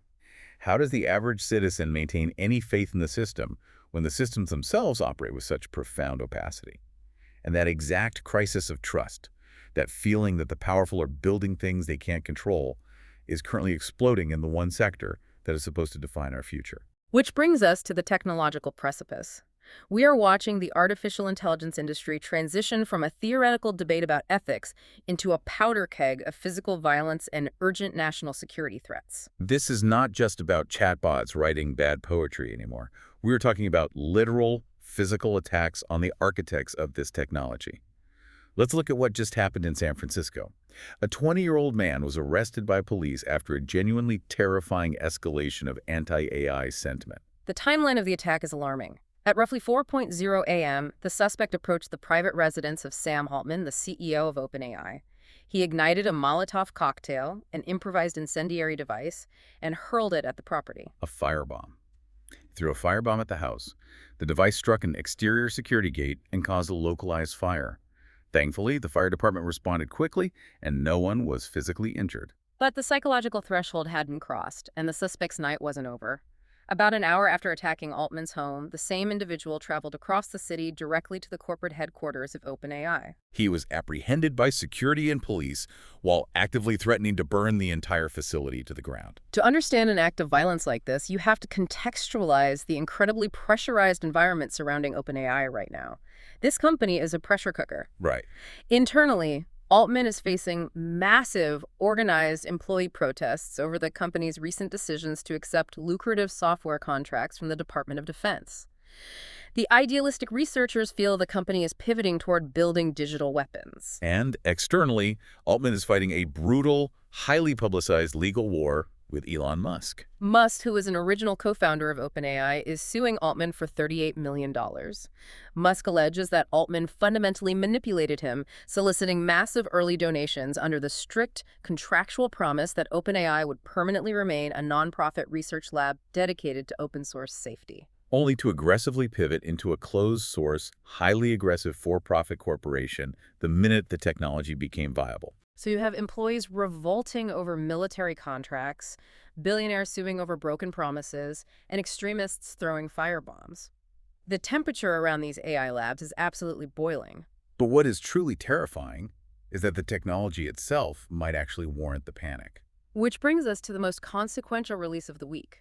How does the average citizen maintain any faith in the system when the systems themselves operate with such profound opacity? And that exact crisis of trust, that feeling that the powerful are building things they can't control, is currently exploding in the one sector that is supposed to define our future. Which brings us to the technological precipice. We are watching the artificial intelligence industry transition from a theoretical debate about ethics into a powder keg of physical violence and urgent national security threats. This is not just about chatbots writing bad poetry anymore. We're talking about literal physical attacks on the architects of this technology. Let's look at what just happened in San Francisco. A 20-year-old man was arrested by police after a genuinely terrifying escalation of anti-AI sentiment. The timeline of the attack is alarming. At roughly 4:00 a.m., the suspect approached the private residence of Sam Altman, the CEO of OpenAI. He ignited a Molotov cocktail, an improvised incendiary device, and hurled it at the property. A firebomb. He threw a firebomb at the house. The device struck an exterior security gate and caused a localized fire. Thankfully, the fire department responded quickly, and no one was physically injured. But the psychological threshold hadn't crossed, and the suspect's night wasn't over. About an hour after attacking Altman's home, the same individual traveled across the city directly to the corporate headquarters of OpenAI. He was apprehended by security and police while actively threatening to burn the entire facility to the ground. To understand an act of violence like this, you have to contextualize the incredibly pressurized environment surrounding OpenAI right now. This company is a pressure cooker. Right. Internally, Altman is facing massive, organized employee protests over the company's recent decisions to accept lucrative software contracts from the Department of Defense. The idealistic researchers feel the company is pivoting toward building digital weapons. And externally, Altman is fighting a brutal, highly publicized legal war with Elon Musk. Musk, who is an original co-founder of OpenAI, is suing Altman for $38 million. Musk alleges that Altman fundamentally manipulated him, soliciting massive early donations under the strict contractual promise that OpenAI would permanently remain a nonprofit research lab dedicated to open-source safety. Only to aggressively pivot into a closed-source, highly aggressive for-profit corporation the minute the technology became viable. So you have employees revolting over military contracts, billionaires suing over broken promises, and extremists throwing firebombs. The temperature around these AI labs is absolutely boiling. But what is truly terrifying is that the technology itself might actually warrant the panic. Which brings us to the most consequential release of the week.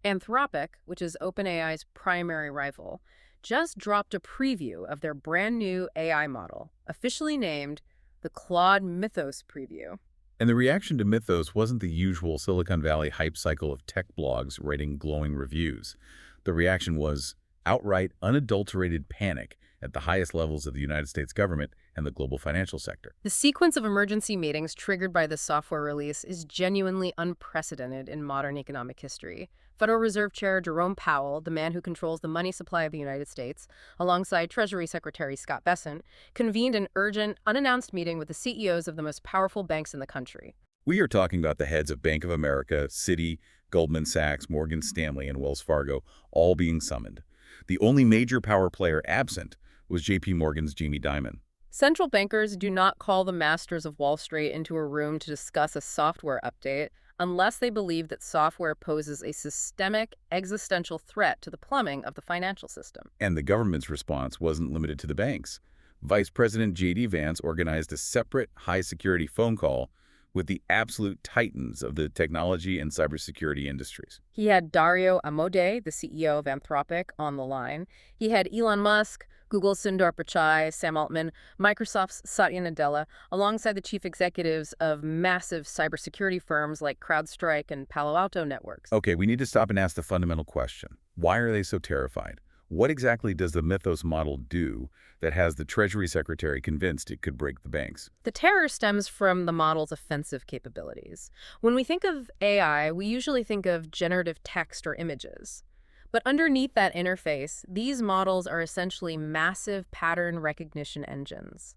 Anthropic, which is OpenAI's primary rival, just dropped a preview of their brand new AI model, officially named the Claude Mythos Preview. And the reaction to Mythos wasn't the usual Silicon Valley hype cycle of tech blogs writing glowing reviews. The reaction was outright, unadulterated panic at the highest levels of the United States government and the global financial sector. The sequence of emergency meetings triggered by this software release is genuinely unprecedented in modern economic history. Federal Reserve Chair Jerome Powell, the man who controls the money supply of the United States, alongside Treasury Secretary Scott Bessent, convened an urgent, unannounced meeting with the CEOs of the most powerful banks in the country. We are talking about the heads of Bank of America, Citi, Goldman Sachs, Morgan Stanley, and Wells Fargo, all being summoned. The only major power player absent was JP Morgan's Jamie Dimon. Central bankers do not call the masters of Wall Street into a room to discuss a software update unless they believe that software poses a systemic, existential threat to the plumbing of the financial system. And the government's response wasn't limited to the banks. Vice President J.D. Vance organized a separate high-security phone call with the absolute titans of the technology and cybersecurity industries. He had Dario Amodei, the CEO of Anthropic, on the line. He had Elon Musk, Google's Sundar Pichai, Sam Altman, Microsoft's Satya Nadella, alongside the chief executives of massive cybersecurity firms like CrowdStrike and Palo Alto Networks. Okay, we need to stop and ask the fundamental question. Why are they so terrified? What exactly does the Mythos model do that has the Treasury Secretary convinced it could break the banks? The terror stems from the model's offensive capabilities. When we think of AI, we usually think of generative text or images. But underneath that interface, these models are essentially massive pattern recognition engines.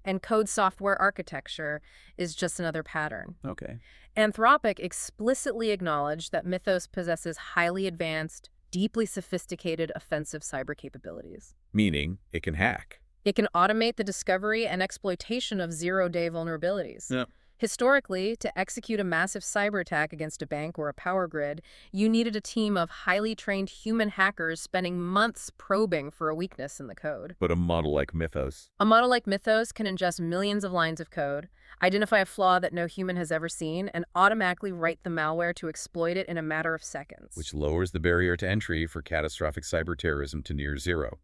And code software architecture is just another pattern. Okay. Anthropic explicitly acknowledged that Mythos possesses highly advanced, deeply sophisticated offensive cyber capabilities. Meaning it can hack. It can automate the discovery and exploitation of zero-day vulnerabilities. Yep. Historically, to execute a massive cyber attack against a bank or a power grid, you needed a team of highly trained human hackers spending months probing for a weakness in the code. But a model like Mythos. A model like Mythos can ingest millions of lines of code, identify a flaw that no human has ever seen, and automatically write the malware to exploit it in a matter of seconds. Which lowers the barrier to entry for catastrophic cyber terrorism to near zero.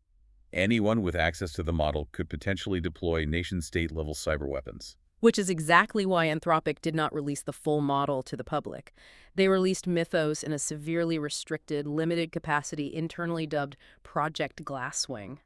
Anyone with access to the model could potentially deploy nation-state level cyber weapons. Which is exactly why Anthropic did not release the full model to the public. They released Mythos in a severely restricted, limited capacity internally dubbed Project Glasswing.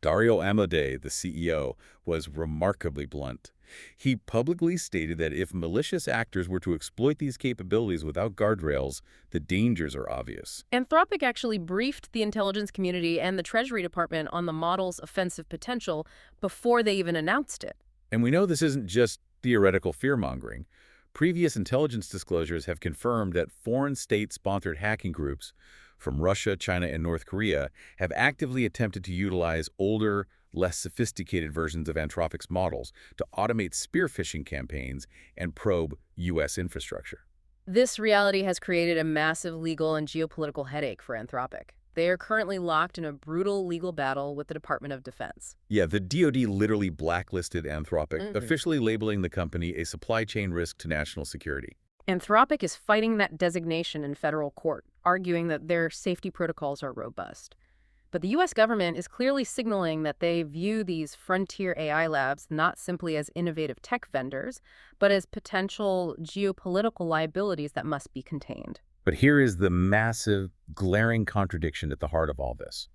Dario Amodei, the CEO, was remarkably blunt. He publicly stated that if malicious actors were to exploit these capabilities without guardrails, the dangers are obvious. Anthropic actually briefed the intelligence community and the Treasury Department on the model's offensive potential before they even announced it. And we know this isn't just theoretical fear-mongering. Previous intelligence disclosures have confirmed that foreign state-sponsored hacking groups from Russia, China, and North Korea have actively attempted to utilize older, less sophisticated versions of Anthropic's models to automate spear phishing campaigns and probe U.S. infrastructure. This reality has created a massive legal and geopolitical headache for Anthropic. They are currently locked in a brutal legal battle with the Department of Defense. Yeah, the DoD literally blacklisted Anthropic, officially labeling the company a supply chain risk to national security. Anthropic is fighting that designation in federal court, arguing that their safety protocols are robust. But the U.S. government is clearly signaling that they view these frontier AI labs not simply as innovative tech vendors, but as potential geopolitical liabilities that must be contained. But here is the massive, glaring contradiction at the heart of all this.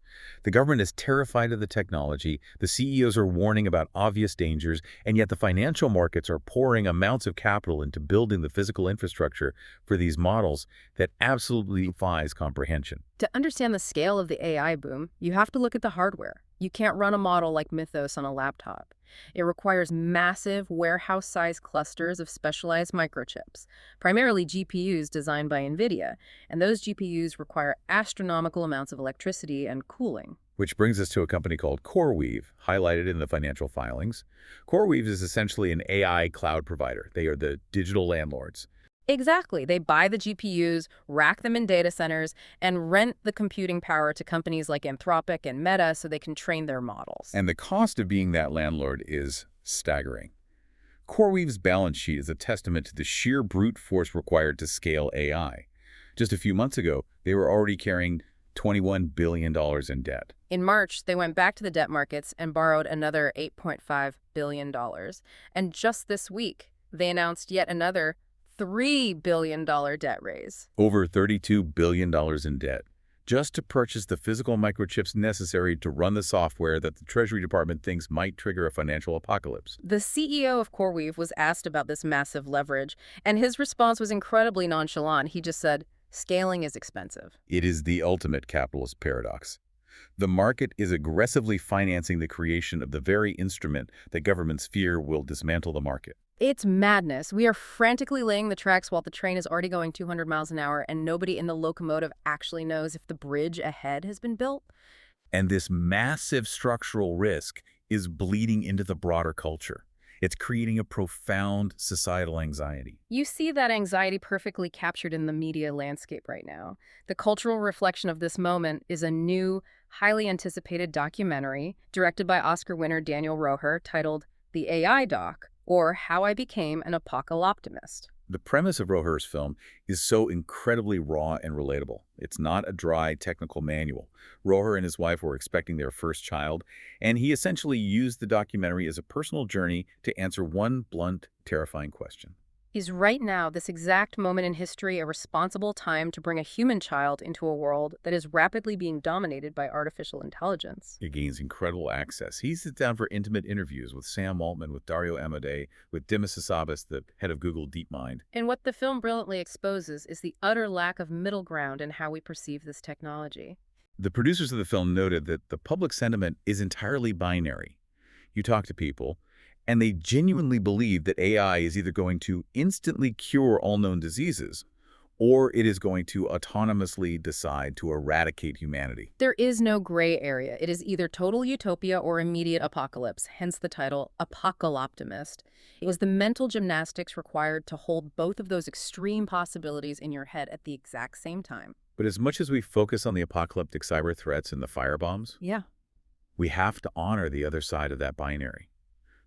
The government is terrified of the technology, the CEOs are warning about obvious dangers, and yet the financial markets are pouring amounts of capital into building the physical infrastructure for these models that absolutely defies comprehension. To understand the scale of the AI boom, you have to look at the hardware. You can't run a model like Mythos on a laptop. It requires massive warehouse-sized clusters of specialized microchips, primarily GPUs designed by NVIDIA, and those GPUs require astronomical amounts of electricity and cooling. Which brings us to a company called CoreWeave, highlighted in the financial filings. CoreWeave is essentially an AI cloud provider. They are the digital landlords. Exactly. They buy the GPUs, rack them in data centers, and rent the computing power to companies like Anthropic and Meta so they can train their models. And the cost of being that landlord is staggering. CoreWeave's balance sheet is a testament to the sheer brute force required to scale AI. Just a few months ago, they were already carrying $21 billion in debt. In March, they went back to the debt markets and borrowed another $8.5 billion. And just this week, they announced yet another $3 billion debt raise. Over $32 billion in debt, just to purchase the physical microchips necessary to run the software that the Treasury Department thinks might trigger a financial apocalypse. The CEO of CoreWeave was asked about this massive leverage, and his response was incredibly nonchalant. He just said, "Scaling is expensive." It is the ultimate capitalist paradox. The market is aggressively financing the creation of the very instrument that governments fear will dismantle the market. It's madness. We are frantically laying the tracks while the train is already going 200 miles an hour, and nobody in the locomotive actually knows if the bridge ahead has been built. And this massive structural risk is bleeding into the broader culture. It's creating a profound societal anxiety. You see that anxiety perfectly captured in the media landscape right now. The cultural reflection of this moment is a new, highly anticipated documentary directed by Oscar winner Daniel Roher titled The AI Doc, or How I Became an Apocalyptimist. The premise of Roher's film is so incredibly raw and relatable. It's not a dry technical manual. Roher and his wife were expecting their first child, and he essentially used the documentary as a personal journey to answer one blunt, terrifying question. Is right now, this exact moment in history, a responsible time to bring a human child into a world that is rapidly being dominated by artificial intelligence? It gains incredible access. He sits down for intimate interviews with Sam Altman, with Dario Amodei, with Dimas Hassabis, the head of Google DeepMind. And what the film brilliantly exposes is the utter lack of middle ground in how we perceive this technology. The producers of the film noted that the public sentiment is entirely binary. You talk to people, and they genuinely believe that AI is either going to instantly cure all known diseases, or it is going to autonomously decide to eradicate humanity. There is no gray area. It is either total utopia or immediate apocalypse, hence the title Apocalyptimist. It was the mental gymnastics required to hold both of those extreme possibilities in your head at the exact same time. But as much as we focus on the apocalyptic cyber threats and the firebombs, we have to honor the other side of that binary.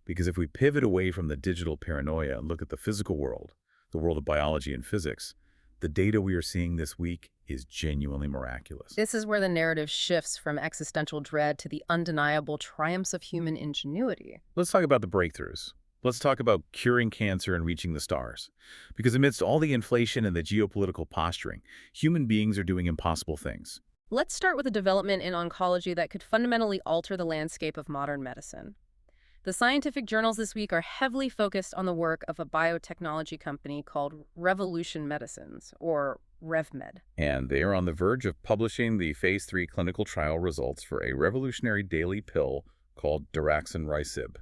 Because if we pivot away from the digital paranoia and look at the physical world, the world of biology and physics, the data we are seeing this week is genuinely miraculous. This is where the narrative shifts from existential dread to the undeniable triumphs of human ingenuity. Let's talk about the breakthroughs. Let's talk about curing cancer and reaching the stars. Because amidst all the inflation and the geopolitical posturing, human beings are doing impossible things. Let's start with a development in oncology that could fundamentally alter the landscape of modern medicine. The scientific journals this week are heavily focused on the work of a biotechnology company called Revolution Medicines, or RevMed. And they are on the verge of publishing the Phase 3 clinical trial results for a revolutionary daily pill called daraxonrasib.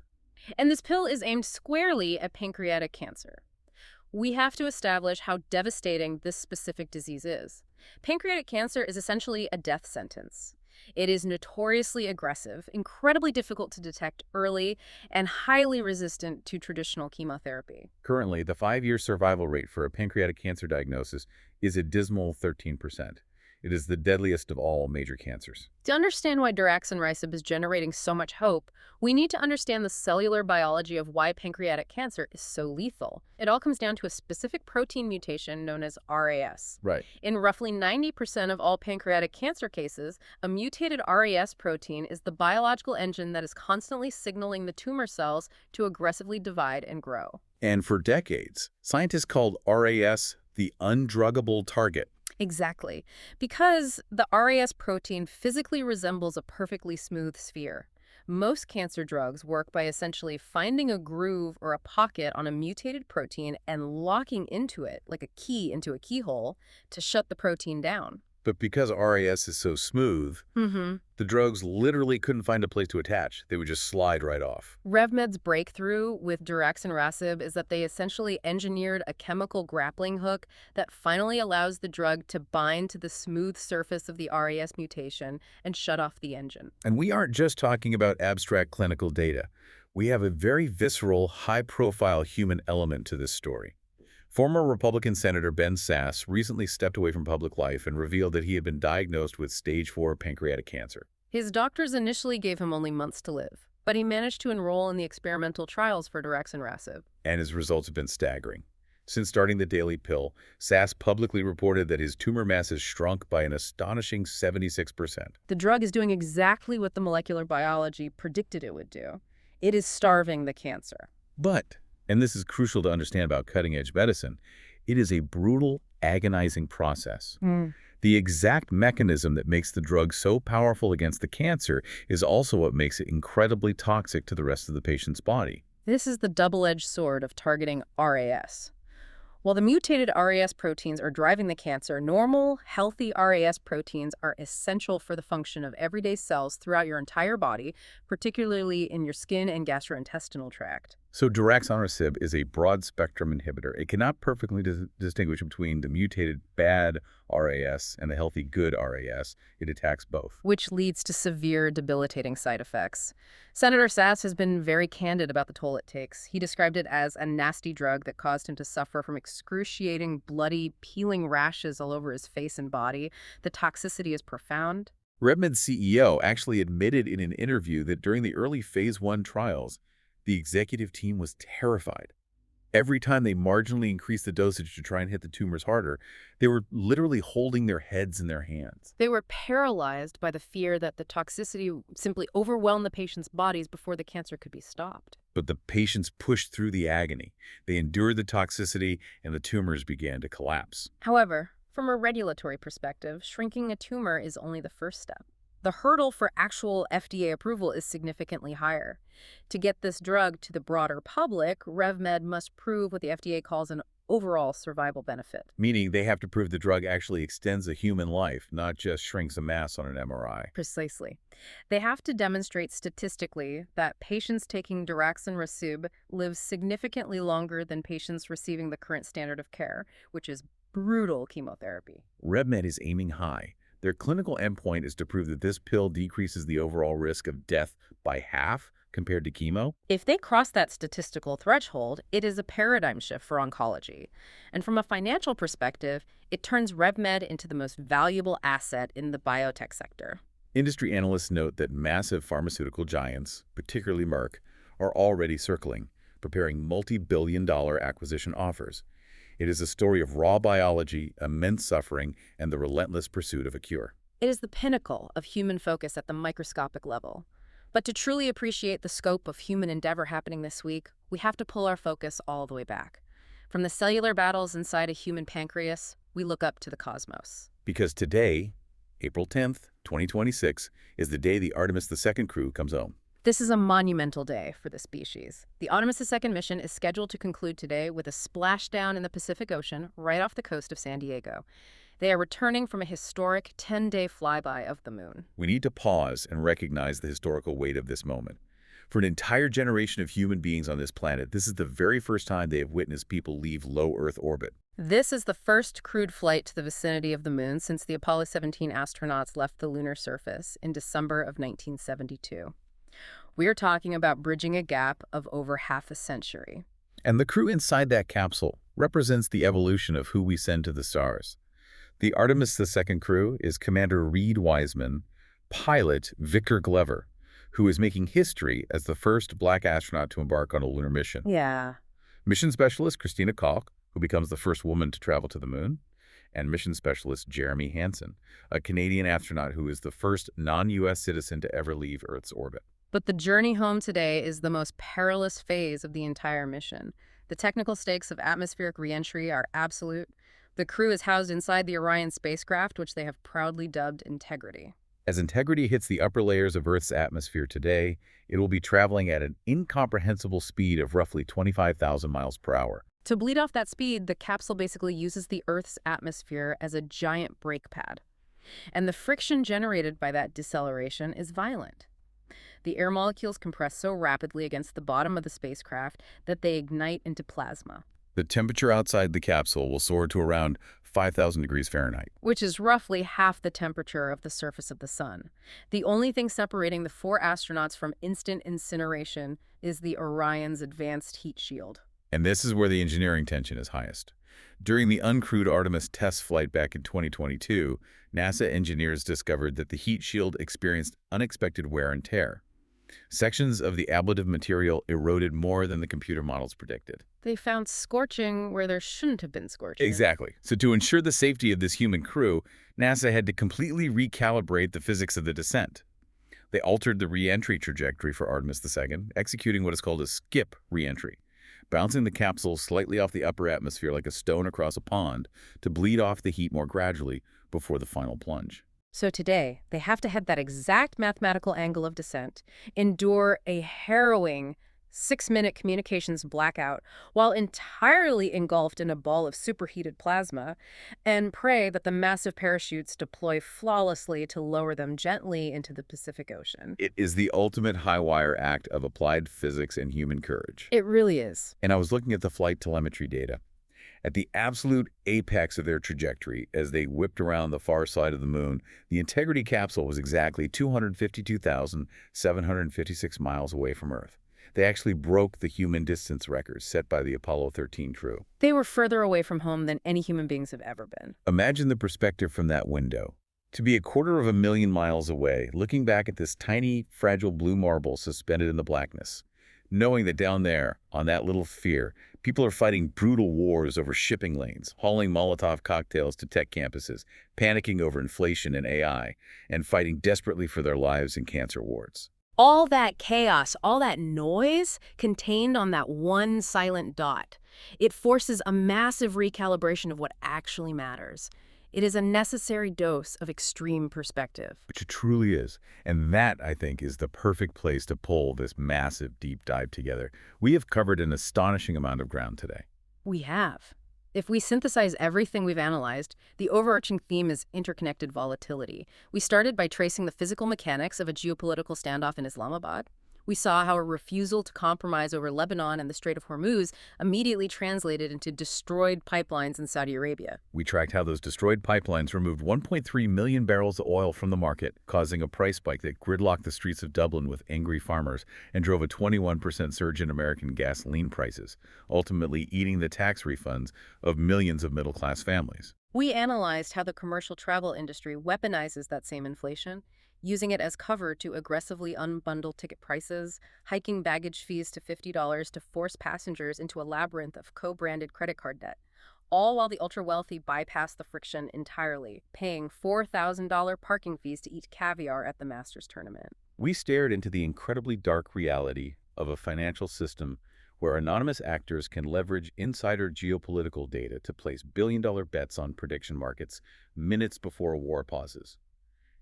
And this pill is aimed squarely at pancreatic cancer. We have to establish how devastating this specific disease is. Pancreatic cancer is essentially a death sentence. It is notoriously aggressive, incredibly difficult to detect early, and highly resistant to traditional chemotherapy. Currently, the 5-year survival rate for a pancreatic cancer diagnosis is a dismal 13%. It is the deadliest of all major cancers. To understand why daraxonrasib is generating so much hope, we need to understand the cellular biology of why pancreatic cancer is so lethal. It all comes down to a specific protein mutation known as RAS. Right. In roughly 90% of all pancreatic cancer cases, a mutated RAS protein is the biological engine that is constantly signaling the tumor cells to aggressively divide and grow. And for decades, scientists called RAS the undruggable target. Exactly. Because the RAS protein physically resembles a perfectly smooth sphere. Most cancer drugs work by essentially finding a groove or a pocket on a mutated protein and locking into it, like a key into a keyhole, to shut the protein down. But because RAS is so smooth, Mm-hmm. the drugs literally couldn't find a place to attach. They would just slide right off. RevMed's breakthrough with daraxonrasib is that they essentially engineered a chemical grappling hook that finally allows the drug to bind to the smooth surface of the RAS mutation and shut off the engine. And we aren't just talking about abstract clinical data. We have a very visceral, high-profile human element to this story. Former Republican Senator Ben Sasse recently stepped away from public life and revealed that he had been diagnosed with stage 4 pancreatic cancer. His doctors initially gave him only months to live, but he managed to enroll in the experimental trials for daraxonrasib. And his results have been staggering. Since starting the daily pill, Sasse publicly reported that his tumor mass has shrunk by an astonishing 76%. The drug is doing exactly what the molecular biology predicted it would do. It is starving the cancer. But, and this is crucial to understand about cutting-edge medicine, it is a brutal, agonizing process. The exact mechanism that makes the drug so powerful against the cancer is also what makes it incredibly toxic to the rest of the patient's body. This is the double-edged sword of targeting RAS. While the mutated RAS proteins are driving the cancer, normal, healthy RAS proteins are essential for the function of everyday cells throughout your entire body, particularly in your skin and gastrointestinal tract. So daraxonrasib is a broad-spectrum inhibitor. It cannot perfectly distinguish between the mutated bad RAS and the healthy good RAS. It attacks both. Which leads to severe, debilitating side effects. Senator Sasse has been very candid about the toll it takes. He described it as a nasty drug that caused him to suffer from excruciating, bloody, peeling rashes all over his face and body. The toxicity is profound. RevMed's CEO actually admitted in an interview that during the early phase 1 trials, the executive team was terrified. Every time they marginally increased the dosage to try and hit the tumors harder, they were literally holding their heads in their hands. They were paralyzed by the fear that the toxicity simply overwhelmed the patient's bodies before the cancer could be stopped. But the patients pushed through the agony. They endured the toxicity, and the tumors began to collapse. However, from a regulatory perspective, shrinking a tumor is only the first step. The hurdle for actual FDA approval is significantly higher. To get this drug to the broader public, RevMed must prove what the FDA calls an overall survival benefit. Meaning they have to prove the drug actually extends a human life, not just shrinks a mass on an MRI. Precisely. They have to demonstrate statistically that patients taking daraxonrasib live significantly longer than patients receiving the current standard of care, which is brutal chemotherapy. RevMed is aiming high. Their clinical endpoint is to prove that this pill decreases the overall risk of death by half compared to chemo. If they cross that statistical threshold, it is a paradigm shift for oncology. And from a financial perspective, it turns RevMed into the most valuable asset in the biotech sector. Industry analysts note that massive pharmaceutical giants, particularly Merck, are already circling, preparing multi-billion-dollar acquisition offers. It is a story of raw biology, immense suffering, and the relentless pursuit of a cure. It is the pinnacle of human focus at the microscopic level. But to truly appreciate the scope of human endeavor happening this week, we have to pull our focus all the way back. From the cellular battles inside a human pancreas, we look up to the cosmos. Because today, April 10th, 2026, is the day the Artemis II crew comes home. This is a monumental day for the species. The Artemis II mission is scheduled to conclude today with a splashdown in the Pacific Ocean right off the coast of San Diego. They are returning from a historic 10-day flyby of the moon. We need to pause and recognize the historical weight of this moment. For an entire generation of human beings on this planet, this is the very first time they have witnessed people leave low Earth orbit. This is the first crewed flight to the vicinity of the moon since the Apollo 17 astronauts left the lunar surface in December of 1972. We're talking about bridging a gap of over half a century. And the crew inside that capsule represents the evolution of who we send to the stars. The Artemis II crew is Commander Reed Wiseman, pilot Victor Glover, who is making history as the first black astronaut to embark on a lunar mission. Yeah. Mission specialist Christina Koch, who becomes the first woman to travel to the moon, and mission specialist Jeremy Hansen, a Canadian astronaut who is the first non-U.S. citizen to ever leave Earth's orbit. But the journey home today is the most perilous phase of the entire mission. The technical stakes of atmospheric reentry are absolute. The crew is housed inside the Orion spacecraft, which they have proudly dubbed Integrity. As Integrity hits the upper layers of Earth's atmosphere today, it will be traveling at an incomprehensible speed of roughly 25,000 miles per hour. To bleed off that speed, the capsule basically uses the Earth's atmosphere as a giant brake pad. And the friction generated by that deceleration is violent. The air molecules compress so rapidly against the bottom of the spacecraft that they ignite into plasma, The temperature outside the capsule will soar to around 5,000 degrees Fahrenheit. which is roughly half the temperature of the surface of the sun. The only thing separating the 4 astronauts from instant incineration is the Orion's advanced heat shield. And this is where the engineering tension is highest. During the uncrewed Artemis test flight back in 2022, NASA engineers discovered that the heat shield experienced unexpected wear and tear. Sections of the ablative material eroded more than the computer models predicted. They found scorching where there shouldn't have been scorching. Exactly. So to ensure the safety of this human crew, NASA had to completely recalibrate the physics of the descent. They altered the re-entry trajectory for Artemis II, executing what is called a skip re-entry, bouncing the capsule slightly off the upper atmosphere like a stone across a pond to bleed off the heat more gradually before the final plunge. So today, they have to head that exact mathematical angle of descent, endure a harrowing 6-minute communications blackout while entirely engulfed in a ball of superheated plasma, and pray that the massive parachutes deploy flawlessly to lower them gently into the Pacific Ocean. It is the ultimate high-wire act of applied physics and human courage. It really is. And I was looking at the flight telemetry data. At the absolute apex of their trajectory, as they whipped around the far side of the moon, the Integrity capsule was exactly 252,756 miles away from Earth. They actually broke the human distance record set by the Apollo 13 crew. They were further away from home than any human beings have ever been. Imagine the perspective from that window. To be 250,000 miles away, looking back at this tiny, fragile blue marble suspended in the blackness, knowing that down there, on that little sphere, people are fighting brutal wars over shipping lanes, hauling Molotov cocktails to tech campuses, panicking over inflation and AI, and fighting desperately for their lives in cancer wards. All that chaos, all that noise contained on that one silent dot. It forces a massive recalibration of what actually matters. It is a necessary dose of extreme perspective. Which it truly is. And that, I think, is the perfect place to pull this massive deep dive together. We have covered an astonishing amount of ground today. We have. If we synthesize everything we've analyzed, the overarching theme is interconnected volatility. We started by tracing the physical mechanics of a geopolitical standoff in Islamabad. We saw how a refusal to compromise over Lebanon and the Strait of Hormuz immediately translated into destroyed pipelines in Saudi Arabia. We tracked how those destroyed pipelines removed 1.3 million barrels of oil from the market, causing a price spike that gridlocked the streets of Dublin with angry farmers and drove a 21% surge in American gasoline prices, ultimately eating the tax refunds of millions of middle-class families. We analyzed how the commercial travel industry weaponizes that same inflation, using it as cover to aggressively unbundle ticket prices, hiking baggage fees to $50 to force passengers into a labyrinth of co-branded credit card debt, all while the ultra-wealthy bypass the friction entirely, paying $4,000 parking fees to eat caviar at the Masters tournament. We stared into the incredibly dark reality of a financial system where anonymous actors can leverage insider geopolitical data to place billion-dollar bets on prediction markets minutes before a war pauses.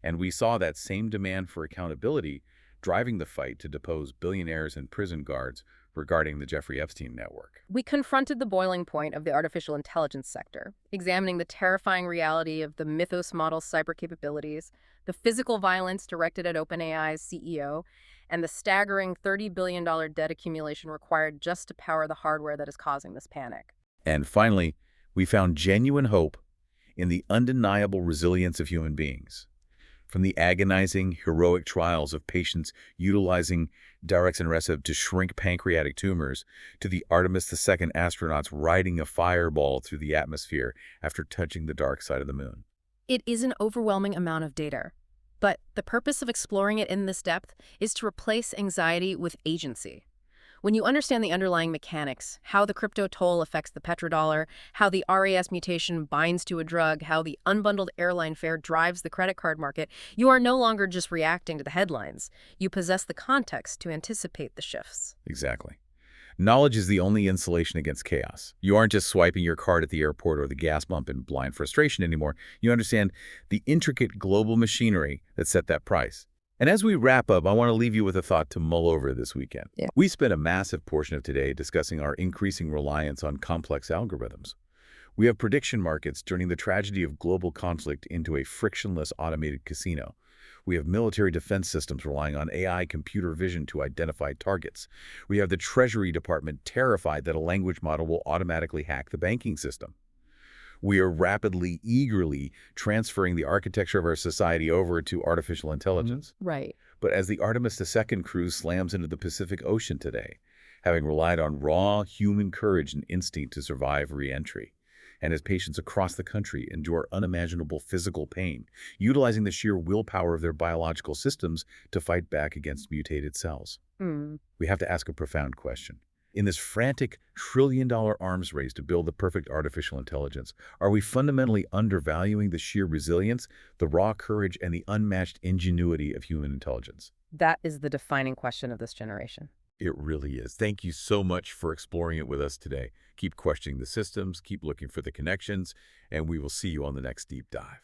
And we saw that same demand for accountability driving the fight to depose billionaires and prison guards regarding the Jeffrey Epstein network. We confronted the boiling point of the artificial intelligence sector, examining the terrifying reality of the Mythos model's cyber capabilities, the physical violence directed at OpenAI's CEO, and the staggering $30 billion debt accumulation required just to power the hardware that is causing this panic. And finally, we found genuine hope in the undeniable resilience of human beings. From the agonizing, heroic trials of patients utilizing daraxonrasib to shrink pancreatic tumors, to the Artemis II astronauts riding a fireball through the atmosphere after touching the dark side of the moon. It is an overwhelming amount of data, but the purpose of exploring it in this depth is to replace anxiety with agency. When you understand the underlying mechanics, how the crypto toll affects the petrodollar, how the RAS mutation binds to a drug, how the unbundled airline fare drives the credit card market, you are no longer just reacting to the headlines. You possess the context to anticipate the shifts. Exactly. Knowledge is the only insulation against chaos. You aren't just swiping your card at the airport or the gas pump in blind frustration anymore. You understand the intricate global machinery that set that price. And as we wrap up, I want to leave you with a thought to mull over this weekend. Yeah. We spent a massive portion of today discussing our increasing reliance on complex algorithms. We have prediction markets turning the tragedy of global conflict into a frictionless automated casino. We have military defense systems relying on AI computer vision to identify targets. We have the Treasury Department terrified that a language model will automatically hack the banking system. We are rapidly, eagerly transferring the architecture of our society over to artificial intelligence. Right. But as the Artemis II cruise slams into the Pacific Ocean today, having relied on raw human courage and instinct to survive re-entry, and as patients across the country endure unimaginable physical pain, utilizing the sheer willpower of their biological systems to fight back against mutated cells. We have to ask a profound question. In this frantic trillion-dollar arms race to build the perfect artificial intelligence, are we fundamentally undervaluing the sheer resilience, the raw courage, and the unmatched ingenuity of human intelligence? That is the defining question of this generation. It really is. Thank you so much for exploring it with us today. Keep questioning the systems, keep looking for the connections, and we will see you on the next deep dive.